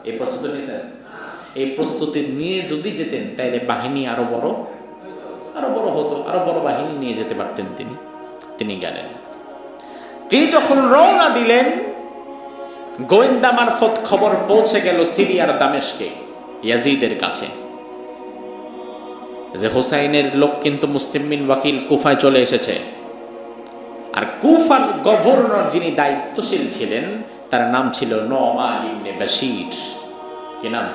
A: এই প্রস্তুতি নিয়েছেন? এই প্রস্তুতি নিয়ে যদি যেতেন তাহলে বাহিনী আরো বড় হতো, আরো বড় বাহিনী নিয়ে যেতে পারতেন তিনি গেলেন। তিনি যখন রওনা দিলেন, গোয়েন্দা মারফত খবর পৌঁছে গেল সিরিয়ার দামেস্কে ইয়াজিদের কাছে যে হোসাইনের লোক কিন্তু মুসলিম বিন ওয়াকিল কুফায় চলে এসেছে। আর কুফার গভর্নর যিনি দায়িত্বশীল ছিলেন তার নাম ছিল নোমান ইবনে বাশির। কি নাম?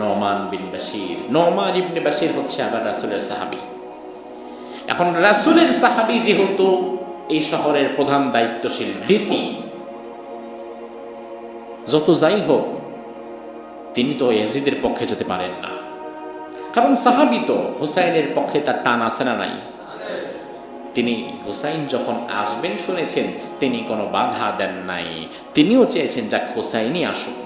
A: নোমান বিন বাশির। নোমান ইবনে বাশির হচ্ছে আবার রাসূলের সাহাবী। এখন রাসূলের সাহাবী যেহেতু এই শহরের প্রধান দায়িত্বশীল ডিসি, যত যাই হোক তিনি তো ইয়াজিদের পক্ষে যেতে পারেন না, কারণ সাহাবী তো হুসাইনের পক্ষে তার টান আছে না নাই? তিনি হুসাইন যখন আসবেন শুনেছেন, তিনি কোনো বাধা দেন নাই। তিনিও চেয়েছেন যাক হুসাইনই আসুক,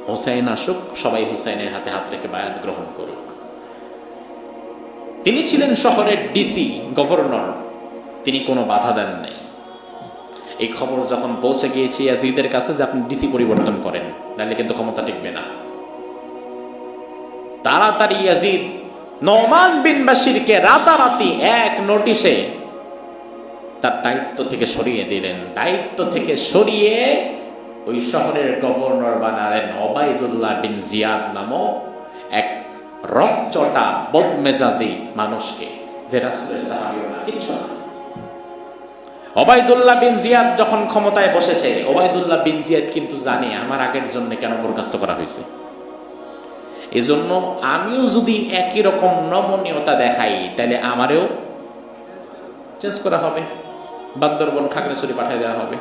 A: হুসাইন আসুক, সবাই হুসাইনের হাতে হাত রেখে বায়াত গ্রহণ করুক। তিনি ছিলেন শহরের ডিসি, গভর্নর, তিনি কোনো বাধা দেন নাই। এই খবর যখন পৌঁছে গিয়েছে ইয়াজিদের কাছে যে আপনি ডিসি পরিবর্তন করেন, নাহলে কিন্তু ক্ষমতা টিকবে না, তাড়াতাড়ি ইয়াজিদ নোমান বিন বাশিরকে রাতারাতি এক নোটিশে তার দায়িত্ব থেকে সরিয়ে দিলেন। দায়িত্ব থেকে সরিয়ে ওই শহরের গভর্নর বানালেন ওবাইদুল্লাহ বিন জিয়াদ নামক এক রকচটা বদমেজাজি মানুষকে, যে রাসূলের সাহাবী না, কিচ্ছু না। ওবাইদুল্লাহ বিন জিয়াদ যখন ক্ষমতায় বসেছে, ওবাইদুল্লাহ বিন জিয়াদ কিন্তু জানে আমার আগের জন্য কেন বরখাস্ত করা হয়েছে। এজন্য আমিও যদি একই রকম নমনীয়তা দেখাই তাহলে আমারেও চেঞ্জ করা হবে, বান্দরবন খাগড়াছড়ি পাঠিয়ে দেওয়া হবে।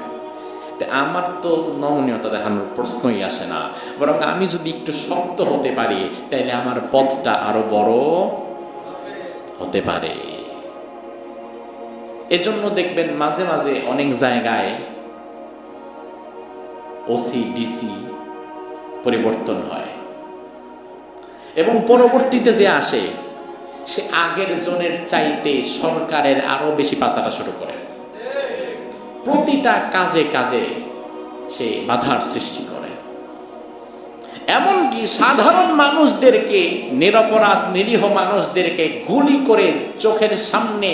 A: আমার তো নমনীয়তা দেখানোর প্রশ্নই আসে না, বরং আমি যদি একটু শক্ত হতে পারি তাহলে আমার পথটা আরো বড় হতে পারে। এজন্য দেখবেন মাঝে মাঝে অনেক জায়গায় ওসি ডিসি পরিবর্তন হয় এবং পরবর্তীতে যে আসে সে আগের জনের চাইতে সরকারের আরো বেশি পাচাটা শুরু করে, প্রতিটা কাজে কাজে সে বাধার সৃষ্টি করে। এমনকি সাধারণ মানুষদেরকে, নিরপরাধ নিরীহ মানুষদেরকে গুলি করে চোখের সামনে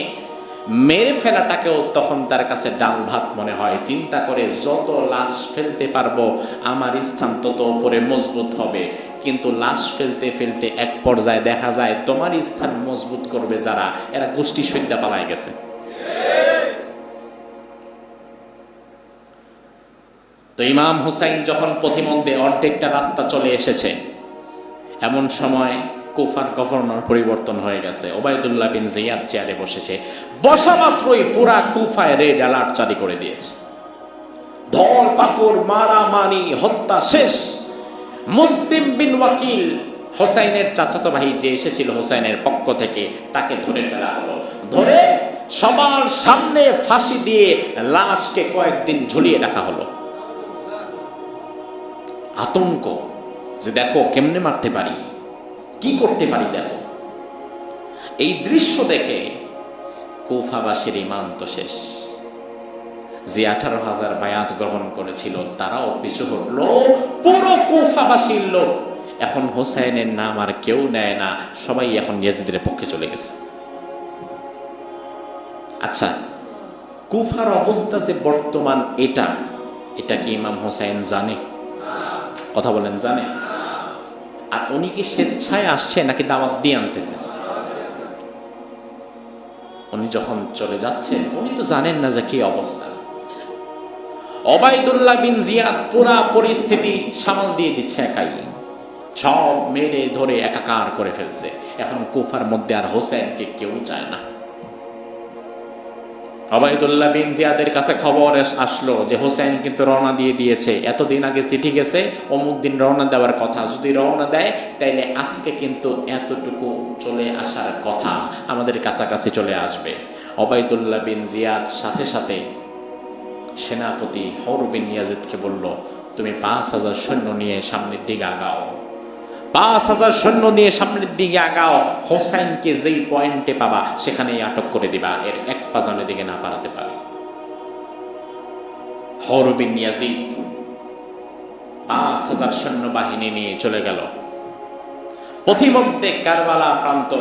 A: মেরে ফেলাটাকেও তখন তার কাছে ডাল ভাত মনে হয়। চিন্তা করে যত লাশ ফেলতে পারবো আমার স্থান তত উপরে মজবুত হবে, কিন্তু লাশ ফেলতে ফেলতে এক পর্যায়ে দেখা যায় তোমার স্থান মজবুত করবে যারা, এরা গোষ্ঠী সৈন্য পালায় গেছে। তো ইমাম হুসাইন যখন পথিমধ্যে অর্ধেকটা রাস্তা চলে এসেছে, এমন সময় কুফার গভর্নর পরিবর্তন হয়ে গেছে। ওবাইদুল্লাহ বিন জিয়াদ চেয়ারে বসেছে, বসা মাত্রই পুরা কুফায় রেড অ্যালার্ট জারি করে দিয়েছে। ধল পাকড়, মারামারি, হত্যা শেষ। মুসলিম বিন ওয়াকিল, হোসাইনের চাচাতো ভাই যে এসেছিল হোসাইনের পক্ষ থেকে, তাকে ধরে ফেলা হলো। ধরে সবার সামনে ফাঁসি দিয়ে লাশকে কয়েকদিন ঝুলিয়ে রাখা হলো। আতঙ্ক, যে দেখো কেমনে মারতে পারি, কি করতে পারি দেখো। এই দৃশ্য দেখে কুফাবাসীর ঈমান তো শেষ। যে 18,000 বায়াত গ্রহণ করেছিল তারাও পিছু হটলো, পুরো কুফাবাসীর লোক এখন হোসাইনের নাম আর কেউ নেয় না, সবাই এখন ইয়াজিদের পক্ষে চলে গেছে। আচ্ছা, কুফার অবস্থা যে বর্তমান এটা কি ইমাম হোসাইন জানে? কথা বলেন, জানে? আর উনি কি স্বেচ্ছায় আসছে নাকি দাওয়াত দিয়ে আনতেছে? উনি যখন চলে যাচ্ছেন উনি তো জানেন না যে কি অবস্থা। ওবাইদুল্লাহ বিন জিয়াদ পুরা পরিস্থিতি সামাল দিয়ে দিচ্ছে একাই, সব মেরে ধরে একাকার করে ফেলছে। এখন কুফার মধ্যে আর হোসেনকে কেউ চায় না। ওবাইদুল্লাহ বিন জিয়াদের কাছে খবর আসলো যে হোসেন কিন্তু রওনা দিয়ে দিয়েছে, এতদিন আগে চিঠি গেছে, অমুক দিন রওনা দেওয়ার কথা, যদি রওনা দেয় তাইলে আজকে কিন্তু এতটুকু চলে আসার কথা, আমাদের কাছাকাছি চলে আসবে। ওবাইদুল্লাহ বিন জিয়াদ সাথে সাথে সেনাপতি হর বিন ইয়াজিদকে বলল, তুমি 5,000 সৈন্য নিয়ে সামনের দিকে আগাও, 5,000 সৈন্য নিয়ে সামনের দিকে আগাও, হোসাইনকে যেই পয়েন্টে পাবা সেখানেই আটক করে দিবা, এর এক পা সামনের দিকে না পারাতে পারে। হর বিন ইয়াজিদ 5,000 সৈন্য বাহিনী নিয়ে চলে গেল। পথিমধ্যে কারবালা প্রান্ত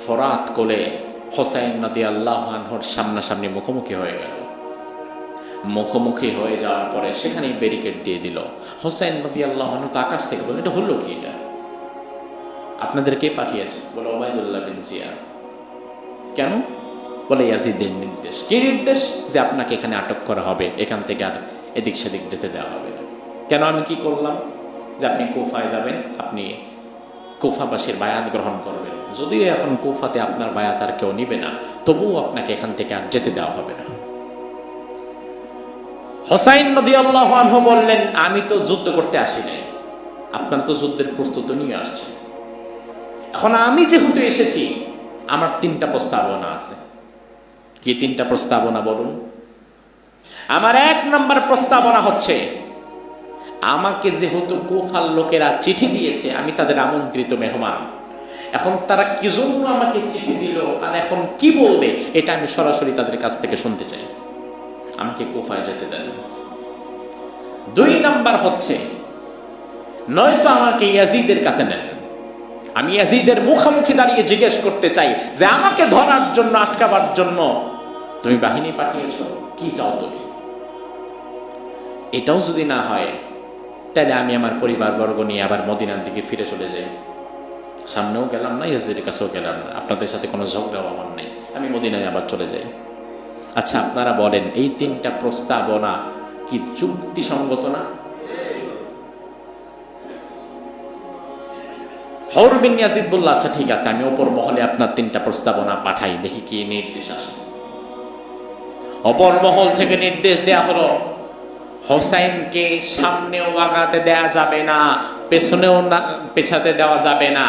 A: ফরাত কোলে হোসাইন রাদিয়াল্লাহু আনহুর সামনাসামনি মুখোমুখি হয়ে গেল। মুখোমুখি হয়ে যাওয়ার পরে সেখানেই ব্যারিকেড দিয়ে দিল। হোসেন রাদিয়াল্লাহু আনহু তো আকাশ থেকে বলে, এটা হলো কি, এটা আপনাদের কে পাঠিয়েছে? বলে ওবাইদুল্লাহ বিন জিয়াদ। কেন? বলে ইয়াজিদের নির্দেশ। কি নির্দেশ? যে আপনাকে এখানে আটক করা হবে, এখান থেকে আর এদিক সেদিক যেতে দেওয়া হবে না। কেন? আমি কি করলাম? যে আপনি কুফায় যাবেন, আপনি কুফাবাসীর বায়াত গ্রহণ করবেন, যদিও এখন কুফাতে আপনার বায়াত আর কেউ নিবে না, তবুও আপনাকে এখান থেকে আর যেতে দেওয়া হবে না। হোসাইন রাদিয়াল্লাহু আনহু বললেন, আমি তো যুদ্ধ করতে আসি নাই, আপনারা তো যুদ্ধের প্রস্তুতি নিয়ে আসছে, এখন আমি যেহেতু এসেছি আমার 3টা প্রস্তাবনা আছে। কি 3টা প্রস্তাবনা বলুন? আমার 1 নম্বর প্রস্তাবনা হচ্ছে, আমাকে যেহেতু কুফার লোকেরা চিঠি দিয়েছে, আমি তাদের আমন্ত্রিত মেহমান, এখন তারা কি জন্য আমাকে চিঠি দিল আর এখন কি বলবে এটা আমি সরাসরি তাদের কাছ থেকে শুনতে চাই, আমাকে কুফায় যেতে দেন। 2 নাম্বার হচ্ছে, নয়তো আমাকে ইয়াজিদের কাছে নেন, আমি ইয়াজিদের মুখোমুখি দাঁড়িয়ে জিজ্ঞেস করতে চাই যে আমাকে ধরার জন্য, আটকাবার জন্য তুমি বাহিনী পাঠিয়েছো, কি চাও তুমি? এটাও যদি না হয় তাহলে আমি আমার পরিবারবর্গ নিয়ে আবার মদিনার দিকে ফিরে চলে যাই, সামনেও গেলাম না, ইয়াজিদের কাছেও গেলাম না, আপনাদের সাথে কোনো ঝগড়াও আমার নেই, আমি মদিনায় আবার চলে যাই। আচ্ছা, আপনারা বলেন এই 3টা প্রস্তাবনা কি যুক্তিসঙ্গত না? হর বিন ইয়াজিদ বলল, আচ্ছা ঠিক আছে, আমি অপর মহলে আপনার 3টা প্রস্তাবনা পাঠাই, দেখি কি নির্দেশ আসে। অপর মহল থেকে নির্দেশ দেয়া হলো, হোসাইনকে সামনেও আগাতে দেয়া যাবে না, পেছনেও পেছাতে দেওয়া যাবে না,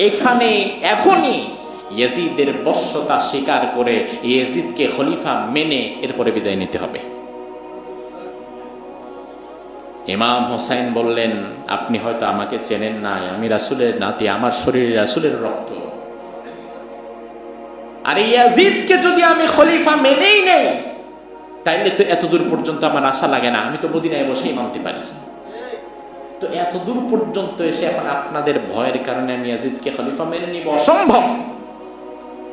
A: এখানে এখনই ইয়াজিদের বশ্যতা স্বীকার করে ইয়াজিদকে খলিফা মেনে এরপরে বিদায় নিতে হবে। ইমাম হোসাইন বললেন, আপনি হয়তো আমাকে চেনেন নাই, আমি রাসূলের নাতি, আমার শরীরে রাসূলের রক্ত, আর ইয়াজিদকে যদি আমি খলিফা মেনেই নেই তাইলে তো এত দূর পর্যন্ত আমার আশা লাগে না, আমি তো মদিনায় বসেই মানতে পারি। তো এত দূর পর্যন্ত এসে এখন আপনাদের ভয়ের কারণে আমি ইয়াজিদকে খলিফা মেনে নিব, অসম্ভব,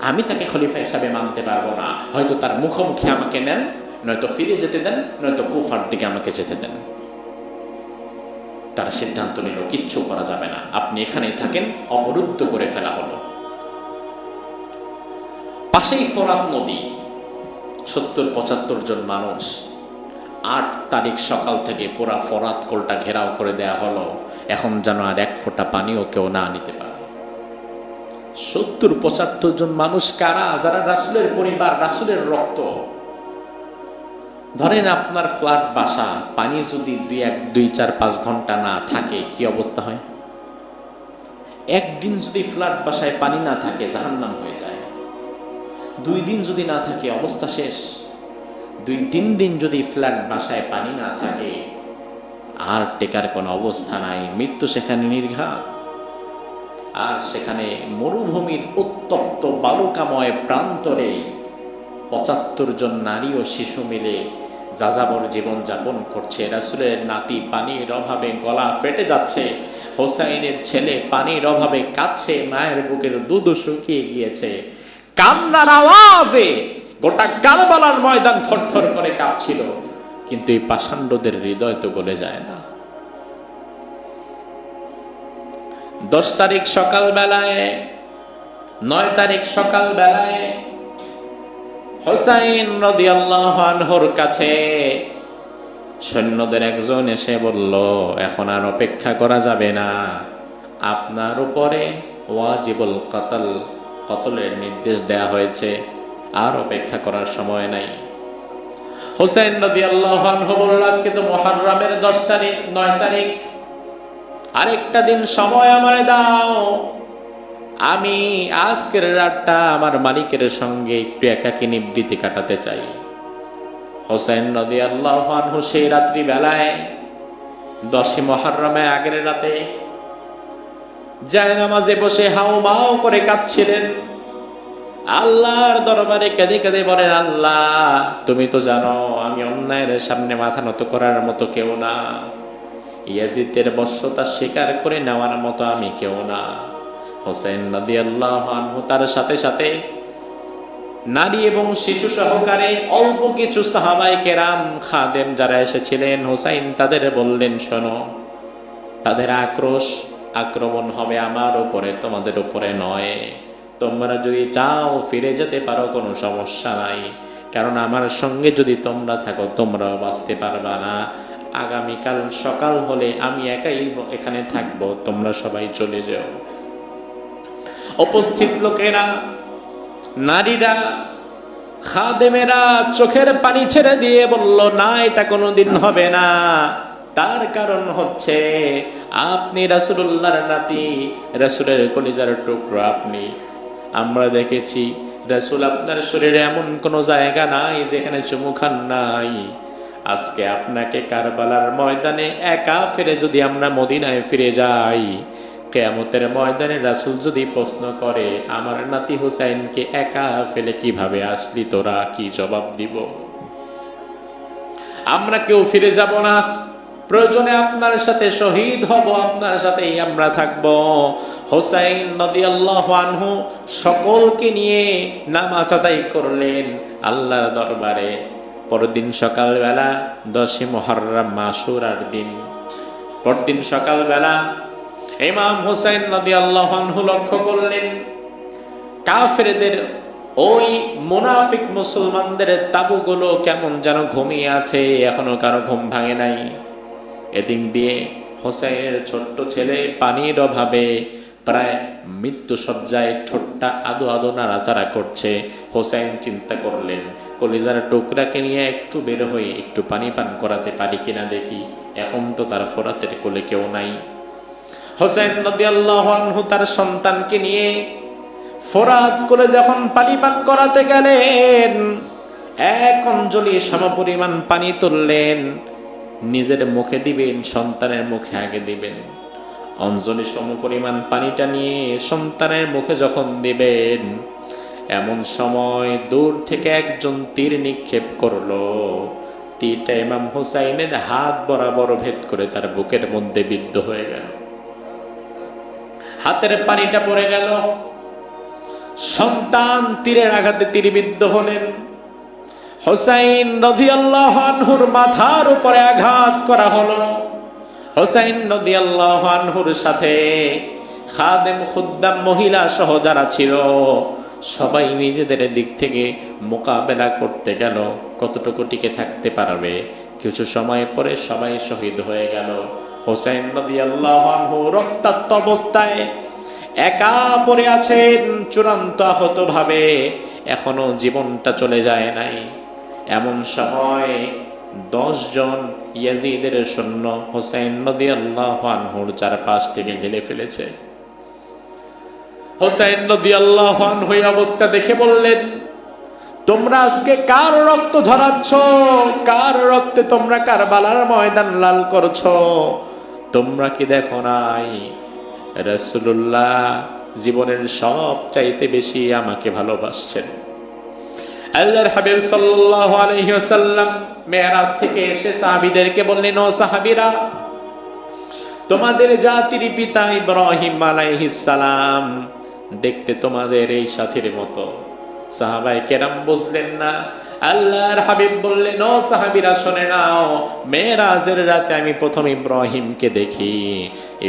A: আমি তাকে খলিফা হিসাবে মানতে পারবো না, হয়তো তার মুখোমুখি আমাকে নেন, নয়তো ফিরে যেতে দেন, নয়তো কুফার দিকে আমাকে যেতে দেন। তার সিদ্ধান্ত নিল কিচ্ছু করা যাবে না, আপনি এখানেই থাকেন, অবরুদ্ধ করে ফেলা হলো। পাশেই ফোরাত নদী, 70-75 জন মানুষ, 8 তারিখ সকাল থেকে পুরা ফোরাত কোলটা ঘেরাও করে দেয়া হলো, এখন যেন আর 1 ফোঁটা পানিও কেউ না নিতে পারে। 70-75 জন মানুষ কারা? যারা রাসূলের পরিবার, রাসূলের রক্ত। ধরেন আপনার ফ্ল্যাট বাসা, পানি যদি 2-4-5 ঘন্টা না থাকে কি অবস্থা হয়? একদিন যদি ফ্ল্যাট বাসায় পানি না থাকে জাহান্নাম হয়ে যায়। 2 দিন যদি না থাকে অবস্থা শেষ। 2-3 দিন যদি ফ্ল্যাট বাসায় পানি না থাকে আর টেকার কোনো অবস্থা নাই, মৃত্যু সেখানে নির্ঘাত। আর সেখানে মরুভূমির উত্তপ্ত বালুকাময় প্রান্তরে ৭৫ জন নারী ও শিশু মিলে যাযাবর জীবন যাপন করছে। রাসূলের নাতি পানির অভাবে গলা ফেটে যাচ্ছে, হোসাইনের ছেলে পানির অভাবে কাঁদছে, মায়ের বুকের দুধ শুকিয়ে গিয়েছে। কান্নার আওয়াজে গোটা কারবালার ময়দান থরথর করে কাঁপছিল, কিন্তু এই পাষাণ্ডদের হৃদয় তো গলে যায় না। 10 তারিখ সকাল বেলায়, 9 তারিখ সকাল বেলায় হোসাইন রাদিয়াল্লাহু আনহুর কাছে সৈন্যদের একজন এসে বলল, এখন আর অপেক্ষা করা যাবে না, আপনার উপরে ওয়াজিবুল কতলের নির্দেশ দেয়া হয়েছে, আর অপেক্ষা করার সময় নাই। হোসেন রাদিয়াল্লাহু আনহু বলল, আজকে তো মুহররমের 10 তারিখ, 9 তারিখ, আরেকটা দিন সময় আমারে দাও, আমি আজকের রাতটা আমার মালিকের সঙ্গে একটু একাকী নিবৃত্তি কাটাতে চাই। হোসেন রাদিয়াল্লাহু আনহু সেই রাত্রি বেলায় 10 মুহররমে আগের রাতে জায়নামাজে বসে হাউমাউ করে কাঁদছিলেন, আল্লাহর দরবারে কেঁদে কেঁদে বলেন, আল্লাহ তুমি তো জানো আমি অন্যায়ের সামনে মাথা নত করার মতো কেউ না, ইয়াজিদের বশ্যতা স্বীকার করে নেওয়ার মতো আমি কেউ না। হোসেন রাদিয়াল্লাহু আনহু তার সাথে সাথে নারী এবং শিশু সহকারে অল্প কিছু সাহাবায়ে কেরাম খাদেম যারা এসেছিলেন, হোসাইন তাদের বললেন, শোনো, তাদের আক্রমণ হবে আমার উপরে, তোমাদের উপরে নয়। তোমরা যদি চাও ফিরে যেতে পারো, কোনো সমস্যা নাই, কারণ আমার সঙ্গে যদি তোমরা থাকো তোমরাও বাঁচতে পারবা না। আগামীকাল সকাল হলে আমি একাই এখানে থাকবো, তোমরা সবাই চলে যাও। উপস্থিত লোকেরা, নারীরা, খাদেমেরা চোখের পানি ছেড়ে দিয়ে বলল, না, এটা কোনোদিন হবে না। তার কারণ হচ্ছে আপনি রাসূলুল্লাহর নাতি, রাসূলের কলিজার টুকরো আপনি। আমরা দেখেছি রাসূল আপনার শরীরে এমন কোনো জায়গা নাই যেখানে চুমু খান নাই। আজকে আপনাকে কারবালার ময়দানে একা ফিরে যদি আমরা মদিনায় ফিরে যাই, কিয়ামতের ময়দানে রাসূল যদি প্রশ্ন করে, আমার নাতি হুসাইনকে একা ফেলে কিভাবে আসলি তোরা, কি জবাব দিব? আমরা কেউ ফিরে যাব না, প্রয়োজনে আপনার সাথে শহীদ হব, আপনার সাথেই আমরা থাকব। হোসাইন রাদিয়াল্লাহু আনহু সকলকে নিয়ে নামাজ আদায় করলেন আল্লাহর দরবারে। পরদিন সকালবেলা 10 মুহররম আশুরার দিন, পরদিন সকালবেলা ইমাম হোসেন রাদিয়াল্লাহু আনহু লক্ষ্য করলেন কাফেরদের ওই মুনাফিক মুসলমানদের তাবুগুলো কেমন যেন ঘুমিয়ে আছে, এখনো কারো ঘুম ভাঙে নাই। এদিক দিয়ে হোসেনের ছোট্ট ছেলে পানির অভাবে প্রায় মৃত্যু সজ্জায় ঠোঁটটা আদো আদো নাড়াচাড়া করছে। হোসেন চিন্তা করলেন, কলিজার টুকরাকে নিয়ে একটু বের হয়ে একটু পানি পান করাতে পারি কিনা দেখি, এখন তো তার ফোরাতের কোলে কেউ নাই। হোসেন রাদিয়াল্লাহু আনহু তার সন্তানকে নিয়ে ফোরাত করে যখন পানি পান করাতে গেলেন, 1 অঞ্জলি সমপরিমাণ পানি তুললেন, নিজের মুখে দিবেন, সন্তানের মুখে আগে দিবেন। অঞ্জলি সমপরিমাণ পানিটা নিয়ে সন্তানের মুখে যখন দিবেন, এমন সময় দূর থেকে একজন তীর নিক্ষেপ করলো। তীরটা ইমাম হুসাইনের হাত বরাবর ভেদ করে তার বুকের মধ্যে বিদ্ধ হয়ে গেল। হাতের পানিটা পড়ে গেল, সন্তান তীরের আঘাতে তীরবিদ্ধ হলেন। হোসাইন রাদিয়াল্লাহু আনহুর মাথার উপরে আঘাত করা হলো। হোসাইন রাদিয়াল্লাহু আনহুর সাথে খাদেম খুদ্দাম মহিলা সহ যারা ছিল সবাই নিজেদের দিক থেকে মোকাবেলা করতে গেল, কতটুকু টিকে থাকতে পারবে। কিছু সময় পরে সবাই শহীদ হয়ে গেল। হোসেন রাদিয়াল্লাহু আনহু রক্তাক্ত অবস্থায় একা পড়ে আছেন চূড়ান্ত আহত ভাবে, এখনো জীবনটা চলে যায় নাই। এমন সময় 10 জন ইয়াজিদের সৈন্য হোসেন রাদিয়াল্লাহু আনহুর চারপাশ থেকে ঘিরে ফেলেছে। হোসেন রাদিয়াল্লাহু আনহু এই অবস্থা দেখে বললেন, তোমরা আজকে কার রক্ত ঝরাচ্ছ? কার রক্তে তোমরা কারবালার ময়দান লাল করছো? তোমরা কি দেখো নাই রাসূলুল্লাহ জীবনের সব চাইতে বেশি আমাকে ভালোবাসছেন? আল্লাহর হাবিব সাল্লাল্লাহু আলাইহি ওয়াসাল্লাম মেরাজ থেকে এসে সাহাবীদেরকে বললেন, ও সাহাবীরা, তোমাদের জাতির পিতা ইব্রাহিম আলাইহিস সালাম দেখতে তোমাদের এই সাথীর মতো। সাহাবায়ে কেরাম বুঝলেন না। আল্লাহর হাবিব বললেন, ও সাহাবীরা শুনে নাও, মেরাজের রাতে আমি প্রথম ইব্রাহিমকে দেখি।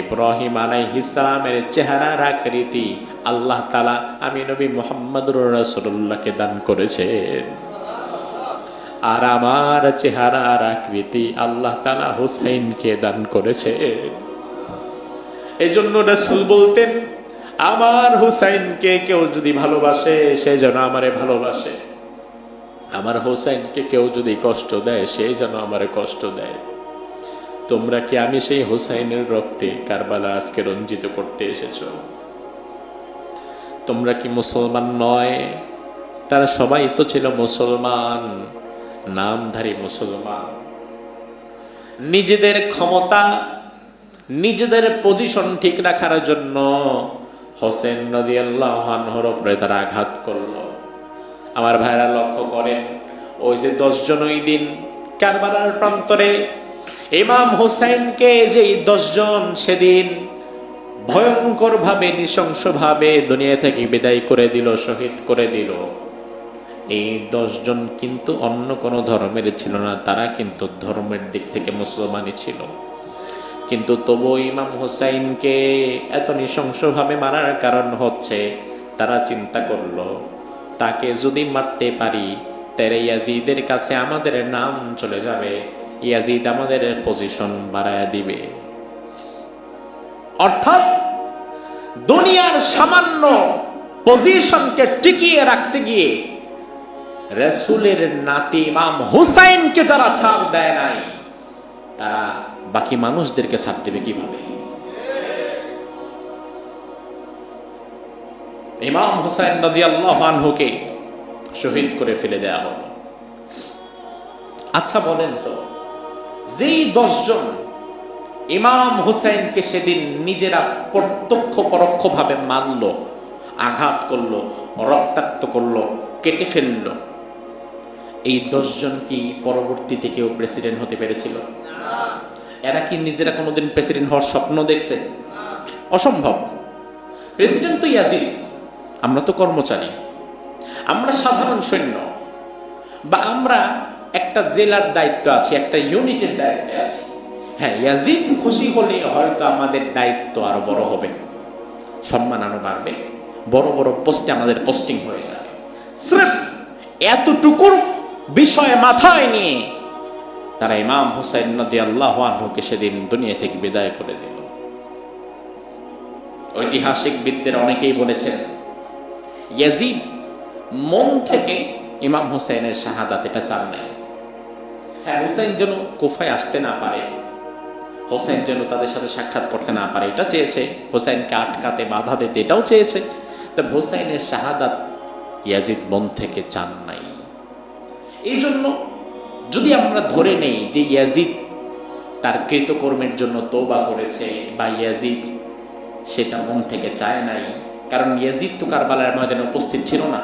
A: ইব্রাহিম আলাইহিস সালামের চেহারার আকৃতি আল্লাহ তাআলা আমি নবী মুহাম্মদুর রাসূলুল্লাহকে দান করেছেন। আর আমার চেহারার আকৃতি আল্লাহ তাআলা হুসাইনকে দান করেছেন। এজন্য রাসূল বলতেন, আমার হুসাইনকে কেউ যদি ভালোবাসে সে যেন আমারে ভালোবাসে, আমার হুসাইনকে কেউ যদি কষ্ট দেয় সে যেন আমারে কষ্ট দেয়। তোমরা কি আমি সেই হুসাইনের রক্তে কারবালা আজকে রঞ্জিত করতে এসেছো? তোমরা কি মুসলমান নয়? তারা সবাই তো ছিল মুসলমান, নামধারী মুসলমান। নিজেদের ক্ষমতা, নিজেদের পজিশন ঠিক রাখার জন্য হোসেন রাদিয়াল্লাহু আনহুর উপরে তারা আঘাত করলো। আমার ভাইরা লক্ষ্য করেন, ওই যে 10 জন ওই দিন কারবালার প্রান্তরে ইমাম হোসেনকে যে 10 জন সেদিন ভয়ঙ্কর ভাবে নৃশংসভাবে দুনিয়া থেকে বিদায় করে দিল, শহীদ করে দিল, এই 10 জন কিন্তু অন্য কোনো ধর্মের ছিল না, তারা কিন্তু ধর্মের দিক থেকে মুসলমানই ছিল। কিন্তু তবু ইমাম হোসাইনকে এত নৃশংসভাবে মারার কারণ হচ্ছে তারা চিন্তা করলো, তাকে যদি মারতে পারি তাহলে ইয়াজিদের কাছে আমাদের নাম চলে যাবে, ইয়াজিদ আমাদের পজিশন বাড়ায়া দিবে। অর্থাৎ দুনিয়ার সামান্য পজিশনকে টিকিয়ে রাখতে গিয়ে রাসূলের নাতি ইমাম হুসাইনকে যারা ছাড় দেয় নাই, তারা বাকি মানুষদেরকে ছাড় দেবে কিভাবে? ইমাম হুসাইন রাদিয়াল্লাহু আনহুকে শহীদ করে ফেলে দেয়া হলো। আচ্ছা বলেন তো, যেই 10 জন ইমাম হুসাইনকে সেদিন নিজেরা প্রত্যক্ষ পরোক্ষভাবে মারল, আঘাত করলো, রক্তাক্ত করলো, কেটে ফেললো, এই 10 জন কি পরবর্তীতে কেউ প্রেসিডেন্ট হতে পেরেছিল? এরা কি নিজেরা কোনোদিন প্রেসিডেন্ট হওয়ার স্বপ্ন দেখছে? অসম্ভব। প্রেসিডেন্ট তো ইয়াজিদ, আমরা তো কর্মচারী, আমরা সাধারণ সৈন্য, বা আমরা একটা জেলার দায়িত্ব আছি, একটা ইউনিটের দায়িত্বে আছি। হ্যাঁ, ইয়াজিদ খুশি হলে হয়তো আমাদের দায়িত্ব আরো বড় হবে, সম্মান আরো বাড়বে, বড় বড় পোস্টে আমাদের পোস্টিং হয়ে যাবে। সির্ফ এতটুকুর বিষয়ে মাথায় নিয়ে তারা ইমাম হুসাইন রাদিয়াল্লাহু আনহুকে সেদিন দুনিয়া থেকে বিদায় করে দিল। ঐতিহাসিকবিদদের অনেকেই বলেছেন, ইয়াজিদ মন থেকে ইমাম হুসাইনের শাহাদাত এটা চান নাই। হ্যাঁ, হুসাইন যেন কুফায় আসতে না পারে, হুসাইন যেন তাদের সাথে সাক্ষাৎ করতে না পারে এটা চেয়েছে, হুসাইনকে আটকাতে বাধা দিতে এটাও চেয়েছে, তবে হুসাইনের শাহাদাত ইয়াজিদ মন থেকে চান নাই। এই জন্য যদি আমরা ধরে নেই যে ইয়াজিদ তার কৃতকর্মের জন্য তওবা করেছে, বা ইয়াজিদ সেটা মন থেকে চায় নাই, কারণ ইয়াজিদ তো কারবালার ময়দানে উপস্থিত ছিল না।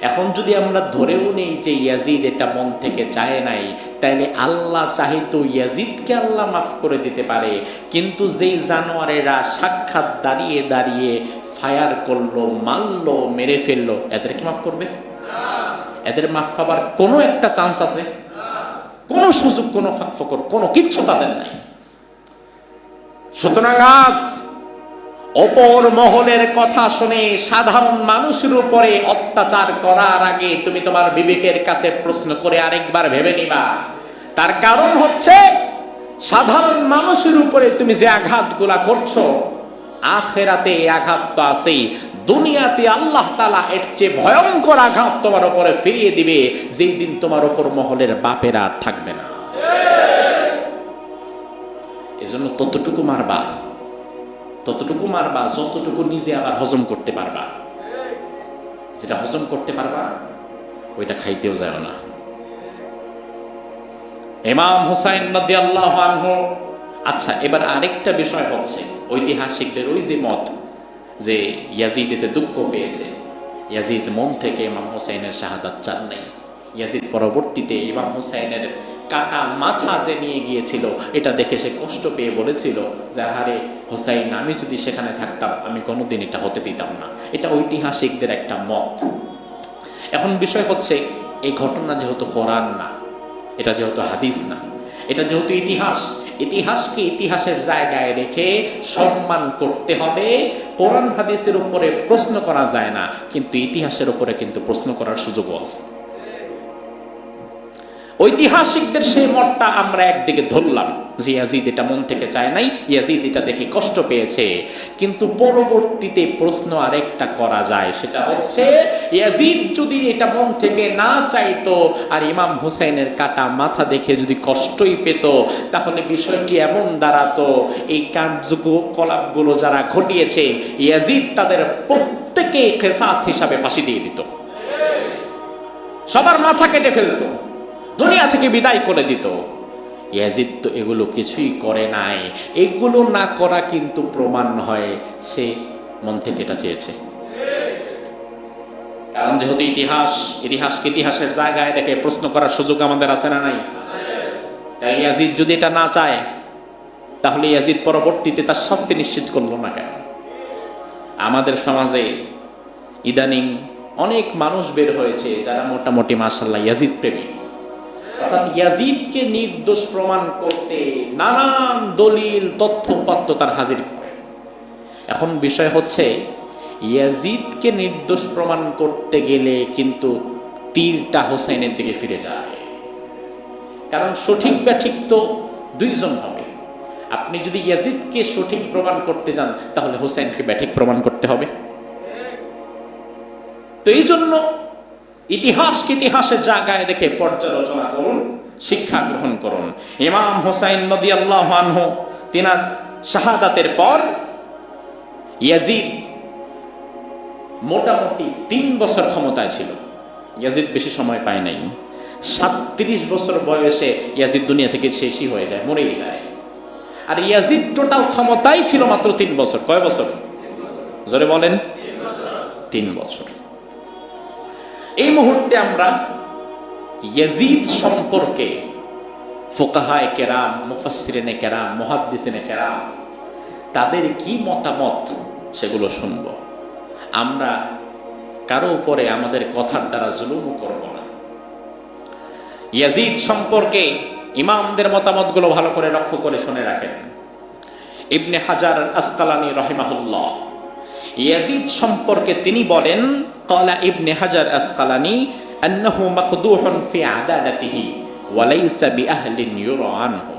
A: এখন যদি আমরা ধরেও নেই যে ইয়াজিদ এটা মন থেকে চায় নাই, তাইলে আল্লাহ চাইতো ইয়াজিদকে আল্লাহ মাফ করে দিতে পারে, কিন্তু যেই জানোয়ারেরা সাক্ষাৎ দাঁড়িয়ে দাঁড়িয়ে ফায়ার করলো, মারলো, মেরে ফেললো, এদেরকে মাফ করবে? এদের মাফ পাবার কোনো একটা চান্স আছে? কোনো সুযোগ, কোনো ফাঁকফোকর, কোনো কিচ্ছু তাদের নাই। সুতরাং আজ অপর মহলের কথা শুনে সাধারণ মানুষের উপরে অত্যাচার করার আগে তুমি তোমার বিবেকের কাছে প্রশ্ন করে আরেকবার ভেবে নিবা। তার কারণ হচ্ছে সাধারণ মানুষের উপরে তুমি যে আঘাতগুলা করছো, আখিরাতে এই আঘাত তো আছেই, দুনিয়াতে আল্লাহ তাআলা এর চেয়ে ভয়ঙ্কর আঘাত তোমার উপরে ফিরিয়ে দিবে, যেই দিন তোমার উপর মহলের বাপেরা আর থাকবে না। এজন্য ততটুকু মারবা যতটুকু নিজে আবার হজম করতে পারবা। যেটা হজম করতে পারবা ওইটা খাইতেও যায় না। ইমাম হুসাইন রাদিয়াল্লাহু আনহু। আচ্ছা, এবার আরেকটা বিষয় হচ্ছে ঐতিহাসিকদের ওই যে মত যে ইয়াজিদ এতে দুঃখ পেয়েছে, ইয়াজিদ মন থেকে ইমাম হুসাইনের শাহাদাত চান নাই। ইয়াজিদ পরবর্তীতে ইমাম হুসাইনের কাটা মাথা যে নিয়ে গিয়েছিল এটা দেখে সে কষ্ট পেয়ে বলেছিল যে আহারে হুসাইন, আমি যদি সেখানে থাকতাম আমি কোনোদিন এটা হতে দিতাম না। এটা ঐতিহাসিকদের একটা মত। এখন বিষয় হচ্ছে এই ঘটনা যেহেতু কোরআন না, এটা যেহেতু হাদিস না, এটা যেহেতু ইতিহাস, ইতিহাসকে ইতিহাসের জায়গায় রেখে সম্মান করতে হবে। কোরআন হাদিসের উপরে প্রশ্ন করা যায় না, কিন্তু ইতিহাসের উপরে কিন্তু প্রশ্ন করার সুযোগও আছে। ঐতিহাসিকদের সেই মতটা আমরা একদিকে ধরলাম যে ইয়াজিদ এটা মন থেকে চায় নাই, ইয়াজিদ এটা দেখে কষ্ট পেয়েছে, কিন্তু পরবর্তীতে প্রশ্ন আরেকটা করা যায়, সেটা হচ্ছে ইয়াজিদ যদি এটা মন থেকে না চাইতো আর ইমাম হুসাইনের কাটা মাথা দেখে যদি কষ্টই পেত, তাহলে বিষয়টি এমন দাঁড়াতো এই কার্যকলাপগুলো যারা ঘটিয়েছে ইয়াজিদ তাদের প্রত্যেকে কিসাস হিসাবে ফাঁসি দিয়ে দিত, সবার মাথা কেটে ফেলতো, দুনিয়া থেকে বিদায় করে দিত। ইয়াজিদ তো এগুলো কিছুই করে নাই। এগুলো না করা কিন্তু প্রমাণ হয় সে মন থেকে এটা চেয়েছে। কারণ যেহেতু ইতিহাসকে ইতিহাসের জায়গায় দেখে প্রশ্ন করার সুযোগ আমাদের আছে না নাই? তাই ইয়াজিদ যদি এটা না চায় তাহলে ইয়াজিদ পরবর্তীতে তার শাস্তি নিশ্চিত করলো না কেন? আমাদের সমাজে ইদানিং অনেক মানুষ বের হয়েছে যারা মোটামুটি মাশাআল্লাহ ইয়াজিদ প্রেমী, অর্থাৎ ইয়াজিদকে নির্দোষ প্রমাণ করতে নানান দলিল তথ্যপত্র তার হাজির করে। এখন বিষয় হচ্ছে ইয়াজিদকে নির্দোষ প্রমাণ করতে গেলে কিন্তু তীরটা হোসেনের দিকে ফিরে যায়, কারণ সঠিক ব্যাঠিক তো দুইজন হবে। আপনি যদি ইয়াজিদকে সঠিক প্রমাণ করতে যান তাহলে হোসেনকে ব্যাঠিক প্রমাণ করতে হবে। তো এই জন্য ইতিহাসকে ইতিহাসের জায়গায় দেখে পর্যালোচনা করুন, শিক্ষা গ্রহণ করুন। ইমাম হুসাইন রাদিয়াল্লাহু আনহু তিনার শাহাদাতের পর ইয়াজিদ মোটামুটি 3 বছর ক্ষমতায় ছিল। ইয়াজিদ বেশি সময় পায় নাই। 37 বছর বয়সে ইয়াজিদ দুনিয়া থেকে শেষই হয়ে যায়, মরেই যায়। আর ইয়াজিদ টোটাল ক্ষমতাই ছিল মাত্র 3 বছর। কয় বছর? জোরে বলেন। 3 বছর। এই মুহূর্তে আমরা ইয়াজিদ সম্পর্কে ফুকাহায়ে কেরাম, মুফাসসিরিনে কেরাম, মুহাদ্দিসিনে কেরাম তাদের কি মতামত সেগুলো শুনব। আমরা কারো উপরে আমাদের কথার দ্বারা জুলুম করব না। ইয়াজিদ সম্পর্কে ইমামদের মতামতগুলো ভালো করে লক্ষ্য করে শুনে রাখেন। ইবনে হাজার আসকালানী রাহিমাহুল্লাহ ইয়াজিদ সম্পর্কে তিনি বলেন, ক্বালা ইবনে হাজার আসকালানী আন্নাহু মাকদুহুন ফি আদালাতিহি ওয়া লাইসা বিআহলিন ইউরা আনহু।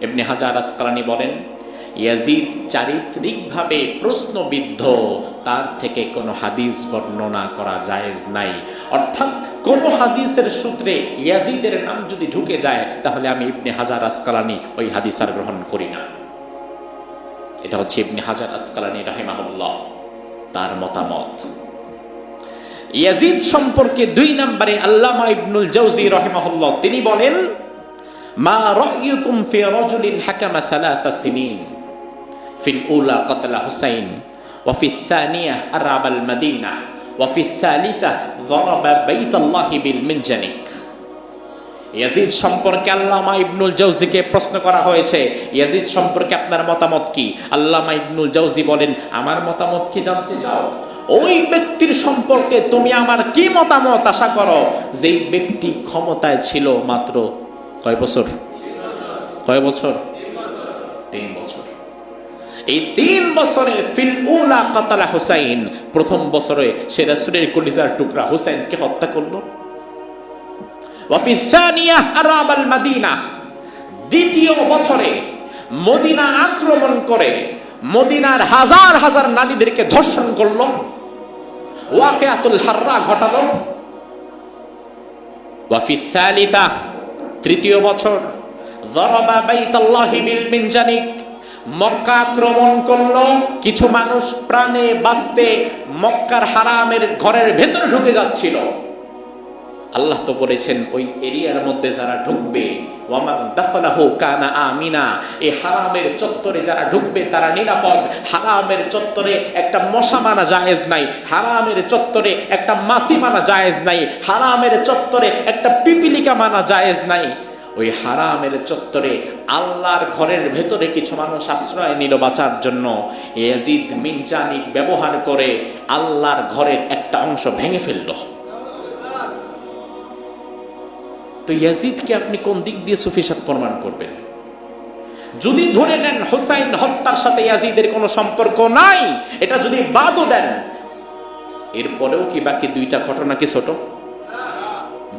A: ইবনে হাজার আসকালানী বলেন ইয়াজিদ চারিত্রিকভাবে প্রশ্নবিদ্ধ, তার থেকে কোনো হাদিস বর্ণনা করা জায়েজ নাই। অর্থাৎ কোন হাদিসের সূত্রে ইয়াজিদের নাম যদি ঢুকে যায় তাহলে আমি ইবনে হাজার আসকালানী ওই হাদিস আর গ্রহণ করি না। এটা হচ্ছে ইবনে হাজার আসকালানী রাহিমাহুল্লাহ তার মতামত। ইয়াজিদ সম্পর্কে 2 নম্বরে আল্লামা ইবনুল জাওজি রাহিমাহুল্লাহ তিনি বলেন, মা রায়ুকুম ফি রাজুলিন হাকামা 3 সিনিন ফিল উলা কাতলা হুসাইন ওয়া ফিস সানিয়া আরাবাল মাদিনা ওয়া ফিস সালিসা যারাবা বাইতাল্লাহি বিল মিনজানিক। ইয়াজিদ সম্পর্কে আল্লামা ইবনুল জাওজিকে প্রশ্ন করা হয়েছে, ইয়াজিদ সম্পর্কে আপনার মতামত কি? আল্লামা ইবনুল জাওজি বলেন, আমার মতামত কি জানতে চাও? ওই ব্যক্তির সম্পর্কে তুমি আমার কি মতামত আশা করো যেই ব্যক্তি ক্ষমতায় ছিল মাত্র কয় বছর? কয় বছর? 3 বছর। এই 3 বছরে ফিল উলা কাতালা হুসাইন, প্রথম বছরে সে রাসূলের কলিজার টুকরা হুসাইনকে হত্যা করলো। ওয়া ফিস সানিয়া আরাবাল মাদিনা, দ্বিতীয় বছরে মদিনা আক্রমণ করে মদিনার হাজার হাজার নারীদেরকে ধর্ষণ করলো, ওয়াকিয়াতুল হাররা ঘটালো। ওয়া ফিস সালিসা, তৃতীয় বছর যারাবা বাইতাল্লাহি বিল মিনজানিক, মক্কা আক্রমণ করলো। কিছু মানুষ প্রাণে বাঁচতে মক্কার হারামের ঘরের ভেতরে ঢুকে যাচ্ছিল, আল্লাহ তো বলেছেন ওই এরিয়ার মধ্যে যারা ঢুকবে, ওয়ামান দাখালাহু কানা আমিনা, এই হারামের চত্বরে যারা ঢুকবে তারা নিরাপদ। হারামের চত্বরে একটা মশা মারা জায়েজ নাই, হারামের চত্বরে একটা মাছি মারা জায়েজ নাই, হারামের চত্বরে একটা পিপিলিকা মারা জায়েজ নাই। ওই হারামের চত্বরে আল্লাহর ঘরের ভেতরে কিছু মানুষ আশ্রয় নিল বাঁচার জন্য। ইয়াজিদ মিনজানিক ব্যবহার করে আল্লাহর ঘরের একটা অংশ ভেঙে ফেলল। তো ইয়াজিদকে আপনি কোন দিক দিয়ে সুফিসাত প্রমাণ করবেন? যদি ধরে নেন হুসাইন হত্যার সাথে ইয়াজিদের কোনো সম্পর্ক নাই, এটা যদি বাদও দেন, এরপরেও কি বাকি দুইটা ঘটনা কি ছোট?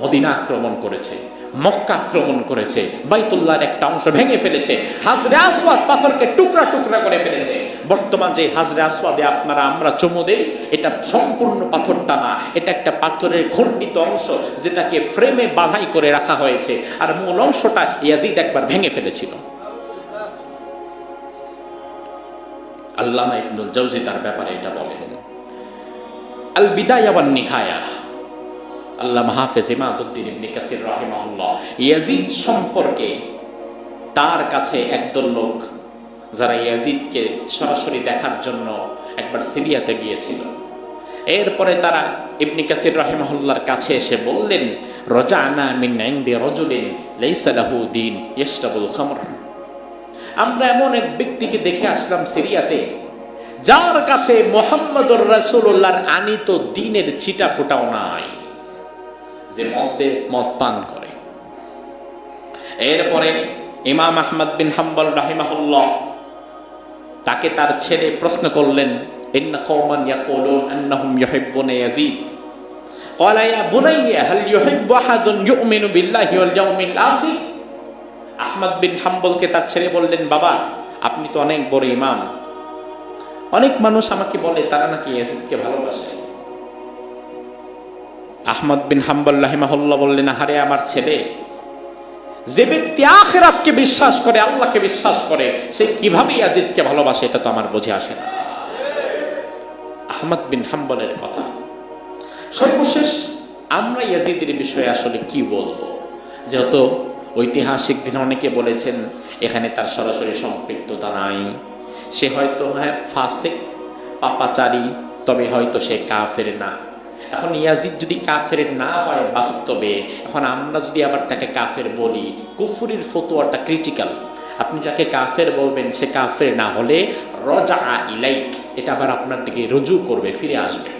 A: মদিনা আক্রমণ করেছে, মক্কা আক্রমণ করেছে, বাইতুল্লাহর একটা অংশ ভেঙে ফেলেছে, হাজরে আসওয়াদ পাথরকে টুকরা টুকরা করে ফেলেছে। বর্তমান যে হাজরে আসওয়াদে আমরা চুমু দেই, এটা সম্পূর্ণ পাথরটা না, এটা একটা পাথরের খণ্ডিত অংশ যেটাকে ফ্রেমে বাঁধাই করে রাখা হয়েছে, আর মূল অংশটা ইয়াজিদ একবার ভেঙে ফেলেছিল। আল্লামা ইবনুল জাওজি তার ব্যাপারে এটা বলেন, আল বিদায়া ওয়ান নিহায়া, আল্লামা হাফেজ ইমাদউদ্দিন ইবনে কাসির রাহিমাহুল্লাহ ইয়াজিদ সম্পর্কে তার কাছে একদল লোক যারা ইয়াজিদকে সরাসরি দেখার জন্য একবার সিরিয়াতে গিয়েছিল, এরপরে তারা ইবনে কাসির রাহিমাহুল্লাহর কাছে এসে বললেন, রাজানা মিন ইনদি রাজুলিন লাইসা লাহু দীন ইয়াশরাবুল খামর, আমরা এমন এক ব্যক্তিকে দেখে আসলাম সিরিয়াতে যার কাছে মুহাম্মদুর রাসূলুল্লাহর আনিত দ্বীনের ছিটা ফোঁটাও নাই, যে মদ পান করে। এরপরে ইমাম আহমদ বিন হাম্বল রাহিমাহুল্লাহ তাকে তার ছেলে প্রশ্ন করলেন, ইন্না কওমান ইয়াকুলুন আন্নাহুম ইউহিব্বুনা ইয়াজিদ, ক্বালা ইয়া বুনাইয়া হাল ইউহিব্বু আহাদুন ইউমিনু বিল্লাহি ওয়াল ইয়াউমিল আখির। আহমদ বিন হাম্বলকে তার ছেলে বললেন, বাবা আপনি তো অনেক বড় ইমাম, অনেক মানুষ আমাকে বলে তারা নাকি ইয়াজিদকে ভালোবাসে। আহমদ বিন হাম্বল রাহিমাহুল্লাহ বললেন, আহারে আমার ছেলে, যে ব্যক্তি আখিরাতকে বিশ্বাস করে, আল্লাহকে বিশ্বাস করে, সে কিভাবে ইয়াজিদকে ভালোবাসে এটা তো আমার বুঝে আসে না। আহমদ বিন হাম্বলের কথা। সর্বশেষ আমরা ইয়াজিদের বিষয়ে আসলে কি বলবো? যেহেতু ঐতিহাসিক দিন অনেকে বলেছেন এখানে তার সরাসরি সম্পৃক্ততা নাই, সে হয়তো ফাসিক পাপাচারী, তবে হয়তো সে কাফের না। এখন ইয়াজিদ যদি কাফের না হয় বাস্তবে, এখন আমরা যদি আবার তাকে কাফের বলি, কুফরির ফতোয়াটা ক্রিটিক্যাল। আপনি যাকে কাফের বলবেন সে কাফের না হলে রজা ইলাইক, এটা আবার আপনার দিকে রুজু করবে, ফিরে আসবে।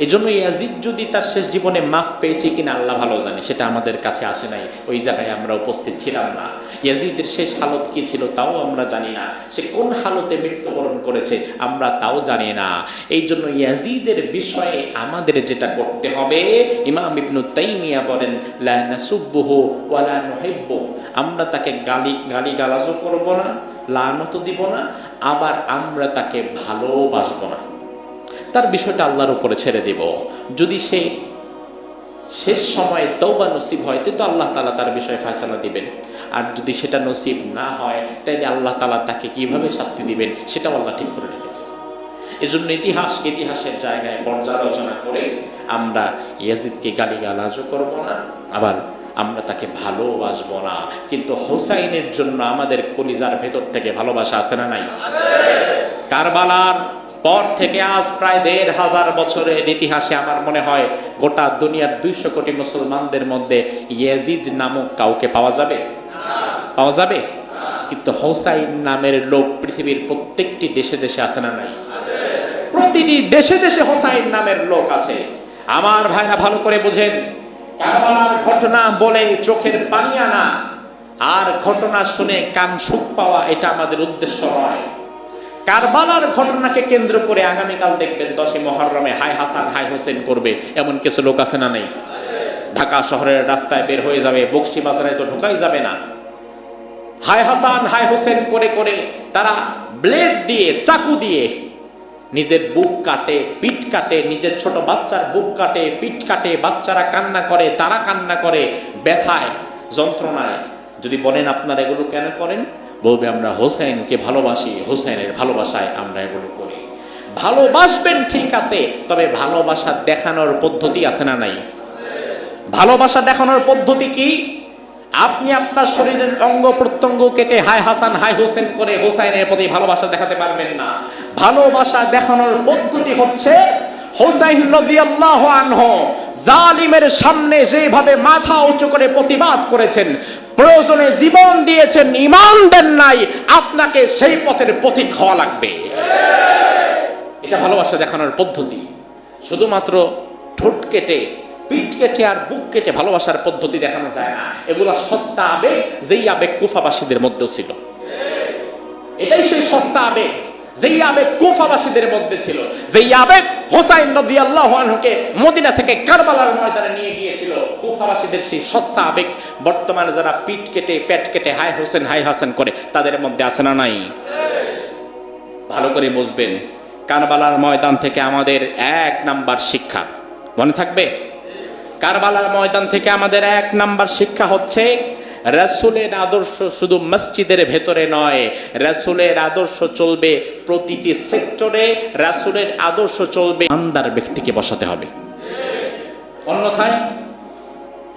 A: এই জন্য ইয়াজিদ যদি তার শেষ জীবনে মাফ পেয়েছে কিনা আল্লাহ ভালো জানে, সেটা আমাদের কাছে আসে নাই, ওই জায়গায় আমরা উপস্থিত ছিলাম না। ইয়াজিদের শেষ হালত কি ছিল তাও আমরা জানি না, সে কোন হালতে মৃত্যুবরণ করেছে আমরা তাও জানি না। এই জন্য ইয়াজিদের বিষয়ে আমাদের যেটা করতে হবে, ইমাম ইবনু তাইমিয়া বলেন, লা নাসুব্বুহু ওয়া লা নুহিব্বুহু, আমরা তাকে গালিগালাজও করব না, লানত দিব না, আবার আমরা তাকে ভালোবাসবো না। তার বিষয়টা আল্লাহর উপরে ছেড়ে দেব। যদি সে শেষ সময়ে তওবা নসিব হয় তো আল্লাহ তাআলা তার বিষয়ে ফয়সালা দিবেন, আর যদি সেটা নসিব না হয় তাহলে আল্লাহ তাআলা তাকে কিভাবে শাস্তি দিবেন সেটাও আল্লাহ ঠিক করে রেখেছেন। এজন্য ইতিহাসের জায়গায় পর্যালোচনা করে আমরা ইয়াজিদকে গালিগালাজও করব না, আবার আমরা তাকে ভালোবাসবো না। কিন্তু হোসাইনের জন্য আমাদের কলিজার ভেতর থেকে ভালোবাসা আছে না নাই? কারবালার পর থেকে আজ প্রায় ১৫০০ বছরের ইতিহাসে আমার মনে হয় গোটা দুনিয়ার ২০০ কোটি মুসলমানদের মধ্যে ইয়াজিদ নামক কাউকে পাওয়া যাবে? পাওয়া যাবে? কিন্তু হোসাইন নামের লোক পৃথিবীর প্রত্যেকটি দেশে দেশে আছে না নাই? প্রতিটি দেশে দেশে হোসাইন নামের লোক আছে। আমার ভাইরা ভালো করে বুঝেন, কারবালার ঘটনা বলে চোখের পানি আনা আর ঘটনা শুনে কান সুখ পাওয়া এটা আমাদের উদ্দেশ্য নয়। কারবালার ঘটনাকে কেন্দ্র করে আগামীকাল দেখবেন 10ই মুহররমে হাই হাসান হাই হোসেন করবে এমন কিছু লোক আছে না নাই? ঢাকা শহরের রাস্তায় বের হয়ে যাবে, বকশী বাজারে তো ঢোকাই যাবে না, হাই হাসান হাই হোসেন করে করে তারা ব্লেড দিয়ে, চাকু দিয়ে নিজের বুক কাটে, পিঠ কাটে, নিজের ছোট বাচ্চার বুক কাটে, পিঠ কাটে, বাচ্চারা কান্না করে, তারা কান্না করে ব্যথায়, যন্ত্রণায়। যদি বলেন আপনারা এগুলো কেন করেন, বলবে আমরা হোসেনকে ভালোবাসি, হোসেনের ভালোবাসায় আমরা এগুলো করি। ভালোবাসবেন ঠিক আছে, তবে ভালোবাসা দেখানোর পদ্ধতি আছে না নাই? ভালোবাসা দেখানোর পদ্ধতি কি? আপনি আপনার শরীরের অঙ্গ প্রত্যঙ্গ কেটে হাই হাসান হাই হোসেন করে হোসাইনের প্রতি ভালোবাসা দেখাতে পারবেন না। ভালোবাসা দেখানোর পদ্ধতি হচ্ছে হোসাইন রাদিয়াল্লাহু আনহু জালিমের সামনে যেভাবে মাথা উঁচু করে প্রতিবাদ করেছেন, প্রয়োজনে জীবন দিয়েছেন, ঈমান দেন নাই, আপনাকে সেই পথের পথিক হওয়া লাগবে। এটা ভালোবাসা দেখানোর পদ্ধতি। শুধুমাত্র ঠোঁট কেটে, পিঠ কেটে আর বুক কেটে ভালোবাসার পদ্ধতি দেখানো যায় না। এগুলা সস্তা আবেগ, যেই আবেগ কুফাবাসীদের মধ্যেও ছিল। এটাই সেই সস্তা আবেগ, যেই আবেগ কুফাবাসীদের মধ্যে ছিল, যেই আবেগ হোসাইন রাদিয়াল্লাহু আনহুকে মদিনা থেকে কারবালার ময়দানে নিয়ে গিয়েছিল। কুফাবাসীদের সেই সস্তা আবেগ বর্তমানে যারা পিঠ কেটে পেট কেটে হাই হোসেন হাই হাসান করে, তাদের মধ্যে আছে না নাই? ভালো করে বুঝবেন, কারবালার ময়দান থেকে আমাদের 1 নাম্বার শিক্ষা মনে থাকবে। কারবালার ময়দান থেকে আমাদের 1 নাম্বার শিক্ষা হচ্ছে রাসূলের আদর্শ শুধু মসজিদের ভেতরে নয়, রাসূলের আদর্শ চলবে প্রতিটি সেক্টরে, রাসূলের আদর্শ চলবে ইমানদার ব্যক্তিকে বসাতে হবে। অন্যথায়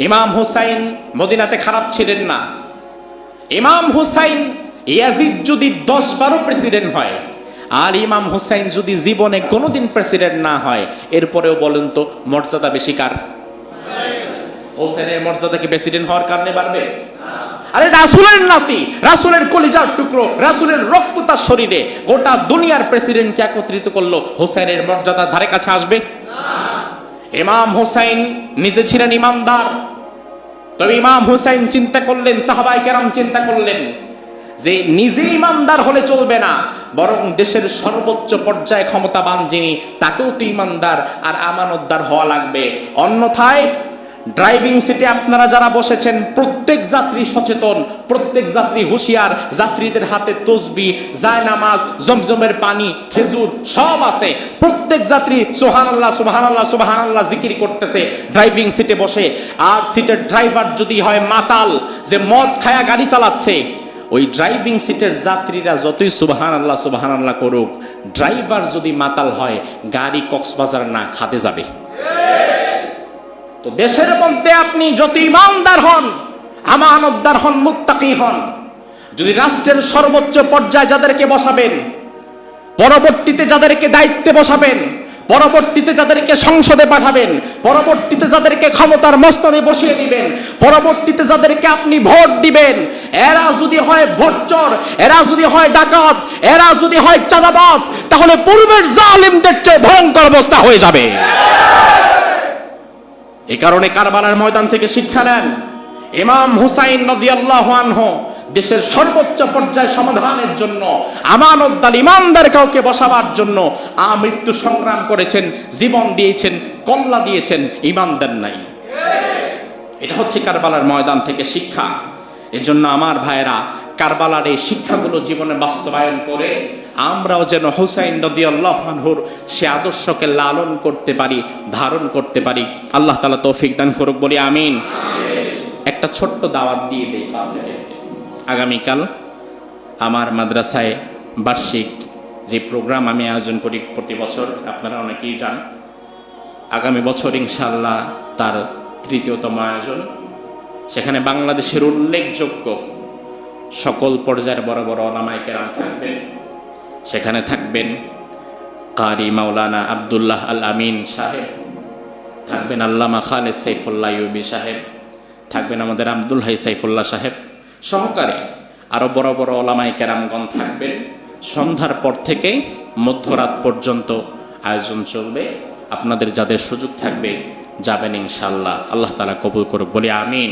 A: ইমাম হুসাইন মদিনাতে খারাপ ছিলেন না। ইমাম হুসাইন ইয়াজিদ যদি 10-12 প্রেসিডেন্ট হয়, আর ইমাম হুসাইন যদি জীবনে কোনোদিন প্রেসিডেন্ট না হয়, এরপরেও বলেন তো মর্যাদা বেশি কার? হোসেনের মর্যাদা কি প্রেসিডেন্ট হওয়ার কারণে বাড়বে? আরে রাসূলের নাতি, রাসূলের কলিজার টুকরো, রাসূলের রক্ত তার শরীরে, গোটা দুনিয়ার প্রেসিডেন্টকে একত্রিত করলো, হোসেনের মর্যাদা ধারে কাছে আসবে না। ইমাম হুসাইন নিজে ছিলেন ইমানদার, তবে ইমাম হুসাইন চিন্তা করলেন, সাহাবায়ে কেরাম চিন্তা করলেন যে নিজে ইমানদার হলে চলবে না, বরং দেশের সর্বোচ্চ পর্যায়ে ক্ষমতাবান যিনি, তাকেও তো ইমানদার আর আমানতদার হওয়া লাগবে। অন্যথায় ড্রাইভিং সিটে আপনারা যারা বসেছেন, প্রত্যেক যাত্রী সচেতন, প্রত্যেক যাত্রী হুঁশিয়ার, যাত্রীদের হাতে তসবিহ, জায়নামাজ, জমজমের পানি, খেজুর সব আছে। প্রত্যেক যাত্রী সুবহানাল্লাহ সুবহানাল্লাহ সুবহানাল্লাহ জিকির করতেছে ড্রাইভিং সিটে বসে। আর সিটের ড্রাইভার যদি হয় মাতাল, যে মদ খায়া গাড়ি চালাচ্ছে, ওই ড্রাইভিং সিটের যাত্রীরা যতই সুবহানাল্লাহ সুবহানাল্লাহ করুক, ড্রাইভার যদি মাতাল হয়, গাড়ি কক্সবাজার না খাতে যাবে। তো দেশের মধ্যে আপনি যত ইমানদার হন, আমানতদার হন, মুত্তাকি হন, যদি রাষ্ট্রের সর্বোচ্চ পর্যায়ে যাদেরকে বসাবেন, পরবর্তীতে যাদেরকে দায়িত্বে বসাবেন, পরবর্তীতে যাদেরকে সংসদে পাঠাবেন, পরবর্তীতে যাদেরকে ক্ষমতার মস্তরে বসিয়ে দিবেন, পরবর্তীতে যাদেরকে আপনি ভোট দিবেন, এরা যদি হয় ভোটচোর, এরা যদি হয় ডাকাত, এরা যদি হয় চাঁদাবাজ, তাহলে পূর্বের জালিমদের চেয়ে ভয়ঙ্কর অবস্থা হয়ে যাবে। এই কারণে কারবালার ময়দান থেকে শিক্ষা নেন। ইমাম হুসাইন রাদিয়াল্লাহু আনহু দেশের সর্বোচ্চ পর্যায়ে সমাধানের জন্য, আমানতদার ইমানদার কাউকে বসাবার জন্য আমৃত্যু সংগ্রাম করেছেন, জীবন দিয়েছেন, কল্লা দিয়েছেন, ঈমান দেন নাই। এটা হচ্ছে কারবালার ময়দান থেকে শিক্ষা। এজন্য আমার ভাইয়েরা, কারবালার এই শিক্ষাগুলো জীবনে বাস্তবায়ন করে আমরাও যেন হুসাইন রাদিয়াল্লাহু আনহুর সে আদর্শকে লালন করতে পারি, ধারণ করতে পারি। আল্লাহ তাআলা তৌফিক দান করুক, বলি আমিন। একটা ছোট্ট দাওয়াত দিয়ে দেই। আগামীকাল আমার মাদ্রাসায় বার্ষিক যে প্রোগ্রাম আমি আয়োজন করি প্রতি বছর, আপনারা অনেকেই জান, আগামী বছর ইনশাআল্লাহ তার ৩য়তম আয়োজন। সেখানে বাংলাদেশের উল্লেখযোগ্য সকল পর্যায়ের বড় বড় উলামায়ে কেরাম থাকবেন। সেখানে থাকবেন কারি মাওলানা আব্দুল্লাহ আল আমিন সাহেব, থাকবেন আল্লামা খালেদ সাইফুল্লাহ ইউবি সাহেব, থাকবেন আমাদের আব্দুল হাই সাইফুল্লাহ সাহেব সহকারে আরো বড় বড় উলামায়ে কেরামগণ থাকবেন। সন্ধ্যার পর থেকে মধ্যরাত পর্যন্ত আয়োজন চলবে। আপনাদের যাদের সুযোগ থাকবে যাবেন ইনশাআল্লাহ। আল্লাহ তাআলা কবুল করুক, বলি আমিন।